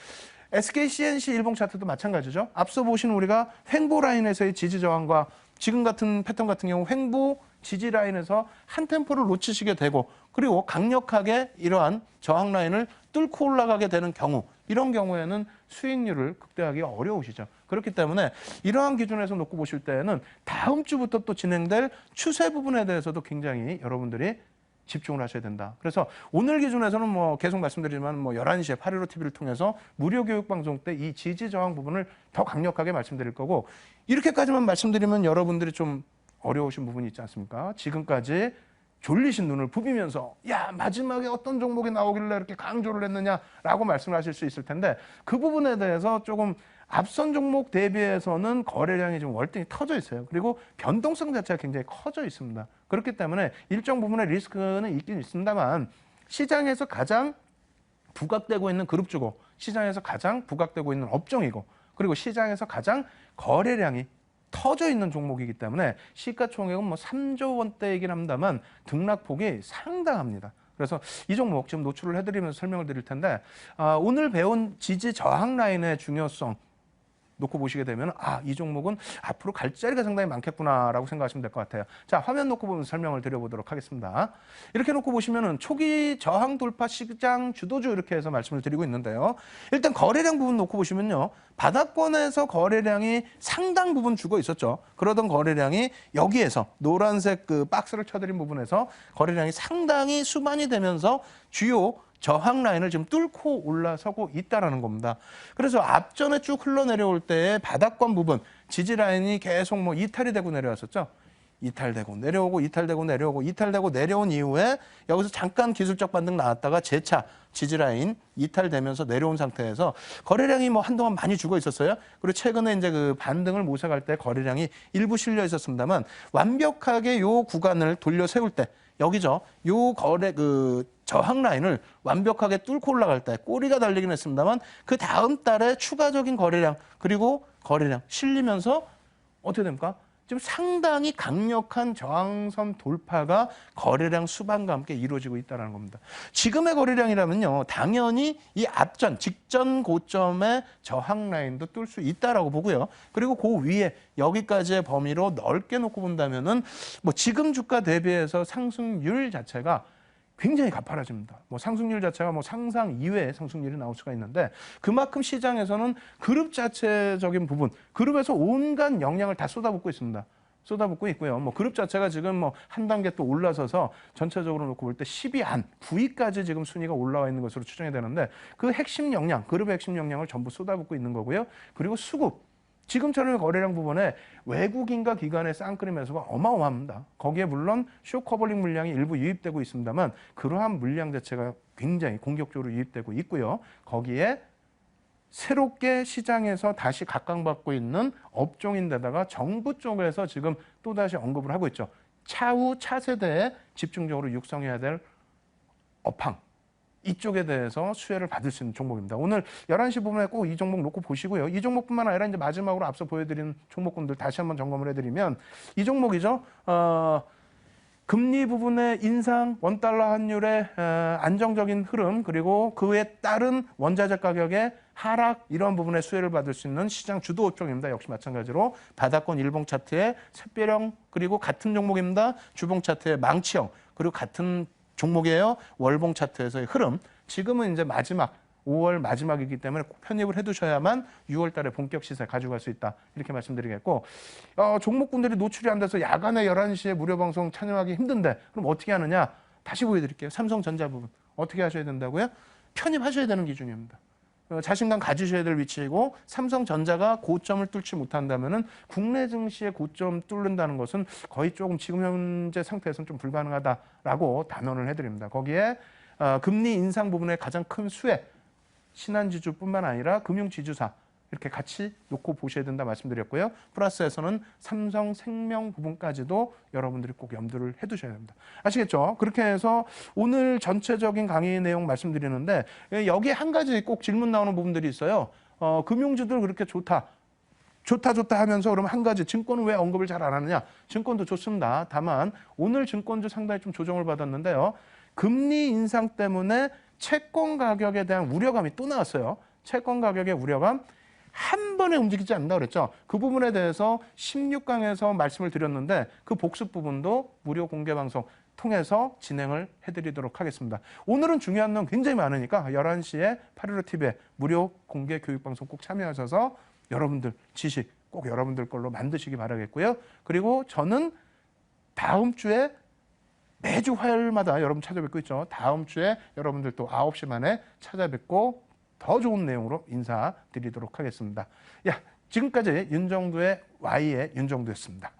SK CNC 일봉 차트도 마찬가지죠. 앞서 보신 우리가 횡보 라인에서의 지지 저항과 지금 같은 패턴 같은 경우 횡보 지지 라인에서 한 템포를 놓치시게 되고 그리고 강력하게 이러한 저항 라인을 뚫고 올라가게 되는 경우 이런 경우에는 수익률을 극대화하기 어려우시죠. 그렇기 때문에 이러한 기준에서 놓고 보실 때에는 다음 주부터 또 진행될 추세 부분에 대해서도 굉장히 여러분들이 집중을 하셔야 된다. 그래서 오늘 기준에서는 뭐 계속 말씀드리지만 뭐 11시에 815TV를 통해서 무료 교육 방송 때 이 지지 저항 부분을 더 강력하게 말씀드릴 거고 이렇게까지만 말씀드리면 여러분들이 좀 어려우신 부분이 있지 않습니까? 지금까지 졸리신 눈을 부비면서 야 마지막에 어떤 종목이 나오길래 이렇게 강조를 했느냐라고 말씀을 하실 수 있을 텐데 그 부분에 대해서 조금 앞선 종목 대비해서는 거래량이 좀 월등히 터져 있어요. 그리고 변동성 자체가 굉장히 커져 있습니다. 그렇기 때문에 일정 부분의 리스크는 있긴 있습니다만 시장에서 가장 부각되고 있는 그룹주고 시장에서 가장 부각되고 있는 업종이고 그리고 시장에서 가장 거래량이 터져 있는 종목이기 때문에 시가총액은 뭐 3조 원대이긴 합니다만 등락폭이 상당합니다. 그래서 이 종목 지금 노출을 해드리면서 설명을 드릴 텐데 오늘 배운 지지 저항 라인의 중요성 놓고 보시게 되면 이 종목은 앞으로 갈 자리가 상당히 많겠구나라고 생각하시면 될 것 같아요. 자, 화면 놓고 보면서 설명을 드려보도록 하겠습니다. 이렇게 놓고 보시면은 초기 저항 돌파 시장 주도주 이렇게 해서 말씀을 드리고 있는데요. 일단 거래량 부분 놓고 보시면요. 바닥권에서 거래량이 상당 부분 죽어 있었죠. 그러던 거래량이 여기에서 노란색 그 박스를 쳐드린 부분에서 거래량이 상당히 수반이 되면서 주요 저항 라인을 지금 뚫고 올라서고 있다라는 겁니다. 그래서 앞전에 쭉 흘러내려올 때 바닥권 부분 지지 라인이 계속 뭐 이탈이 되고 내려왔었죠. 이탈되고 내려오고 이탈되고 내려오고 이탈되고 내려온 이후에 여기서 잠깐 기술적 반등 나왔다가 재차 지지 라인 이탈되면서 내려온 상태에서 거래량이 뭐 한동안 많이 죽어 있었어요. 그리고 최근에 이제 그 반등을 모색할 때 거래량이 일부 실려 있었습니다만 완벽하게 요 구간을 돌려 세울 때 여기죠. 요 거래 그 저항 라인을 완벽하게 뚫고 올라갈 때 꼬리가 달리긴 했습니다만 그 다음 달에 추가적인 거래량 그리고 거래량 실리면서 어떻게 됩니까? 지금 상당히 강력한 저항선 돌파가 거래량 수반과 함께 이루어지고 있다는 겁니다. 지금의 거래량이라면요, 당연히 이 앞전 직전 고점의 저항 라인도 뚫을 수 있다라고 보고요. 그리고 그 위에 여기까지의 범위로 넓게 놓고 본다면은 뭐 지금 주가 대비해서 상승률 자체가 굉장히 가파라집니다. 뭐 상승률 자체가 뭐 상상 이외의 상승률이 나올 수가 있는데 그만큼 시장에서는 그룹 자체적인 부분, 그룹에서 온갖 역량을 다 쏟아붓고 있습니다. 쏟아붓고 있고요. 뭐 그룹 자체가 지금 뭐 한 단계 또 올라서서 전체적으로 놓고 볼 때 10위 안, 9위까지 지금 순위가 올라와 있는 것으로 추정이 되는데 그 핵심 역량, 그룹의 핵심 역량을 전부 쏟아붓고 있는 거고요. 그리고 수급. 지금처럼 거래량 부분에 외국인과 기관의 쌍끌이 매수가 어마어마합니다. 거기에 물론 쇼커버링 물량이 일부 유입되고 있습니다만 그러한 물량 자체가 굉장히 공격적으로 유입되고 있고요. 거기에 새롭게 시장에서 다시 각광받고 있는 업종인데다가 정부 쪽에서 지금 또다시 언급을 하고 있죠. 차후 차세대에 집중적으로 육성해야 될 업황. 이쪽에 대해서 수혜를 받을 수 있는 종목입니다. 오늘 11시 부분에 꼭 이 종목 놓고 보시고요. 이 종목뿐만 아니라 이제 마지막으로 앞서 보여드린 종목군들 다시 한번 점검을 해드리면 이 종목이죠. 금리 부분의 인상, 원달러 환율의 안정적인 흐름, 그리고 그에 따른 원자재 가격의 하락, 이런 부분에 수혜를 받을 수 있는 시장 주도 업종입니다. 역시 마찬가지로 바닥권 일봉 차트의 샛별형, 그리고 같은 종목입니다. 주봉 차트의 망치형, 그리고 같은 종목이에요. 월봉 차트에서의 흐름. 지금은 이제 마지막 5월 마지막이기 때문에 꼭 편입을 해두셔야만 6월 달에 본격 시세 가져갈 수 있다. 이렇게 말씀드리겠고, 종목군들이 노출이 안 돼서 야간에 11시에 무료 방송 참여하기 힘든데 그럼 어떻게 하느냐? 다시 보여드릴게요. 삼성전자 부분. 어떻게 하셔야 된다고요? 편입하셔야 되는 기준입니다. 자신감 가지셔야 될 위치이고 삼성전자가 고점을 뚫지 못한다면은 국내 증시의 고점 뚫는다는 것은 거의 조금 지금 현재 상태에서는 좀 불가능하다라고 단언을 해드립니다. 거기에 금리 인상 부분의 가장 큰 수혜, 신한지주뿐만 아니라 금융지주사 이렇게 같이 놓고 보셔야 된다 말씀드렸고요. 플러스에서는 삼성생명 부분까지도 여러분들이 꼭 염두를 해두셔야 됩니다. 아시겠죠? 그렇게 해서 오늘 전체적인 강의 내용 말씀드리는데 여기에 한 가지 꼭 질문 나오는 부분들이 있어요. 금융주들 그렇게 좋다 하면서 그러면 한 가지 증권은 왜 언급을 잘 안 하느냐? 증권도 좋습니다. 다만 오늘 증권주 상당히 좀 조정을 받았는데요. 금리 인상 때문에 채권 가격에 대한 우려감이 또 나왔어요. 채권 가격의 우려감. 한 번에 움직이지 않는다 그랬죠. 그 부분에 대해서 16강에서 말씀을 드렸는데 그 복습 부분도 무료 공개 방송 통해서 진행을 해드리도록 하겠습니다. 오늘은 중요한 내용 굉장히 많으니까 11시에 815TV에 무료 공개 교육 방송 꼭 참여하셔서 여러분들 지식 꼭 여러분들 걸로 만드시기 바라겠고요. 그리고 저는 다음 주에 매주 화요일마다 여러분 찾아뵙고 있죠. 다음 주에 여러분들 또 9시 만에 찾아뵙고 더 좋은 내용으로 인사드리도록 하겠습니다. 지금까지 윤정두의 Y의 윤정두였습니다.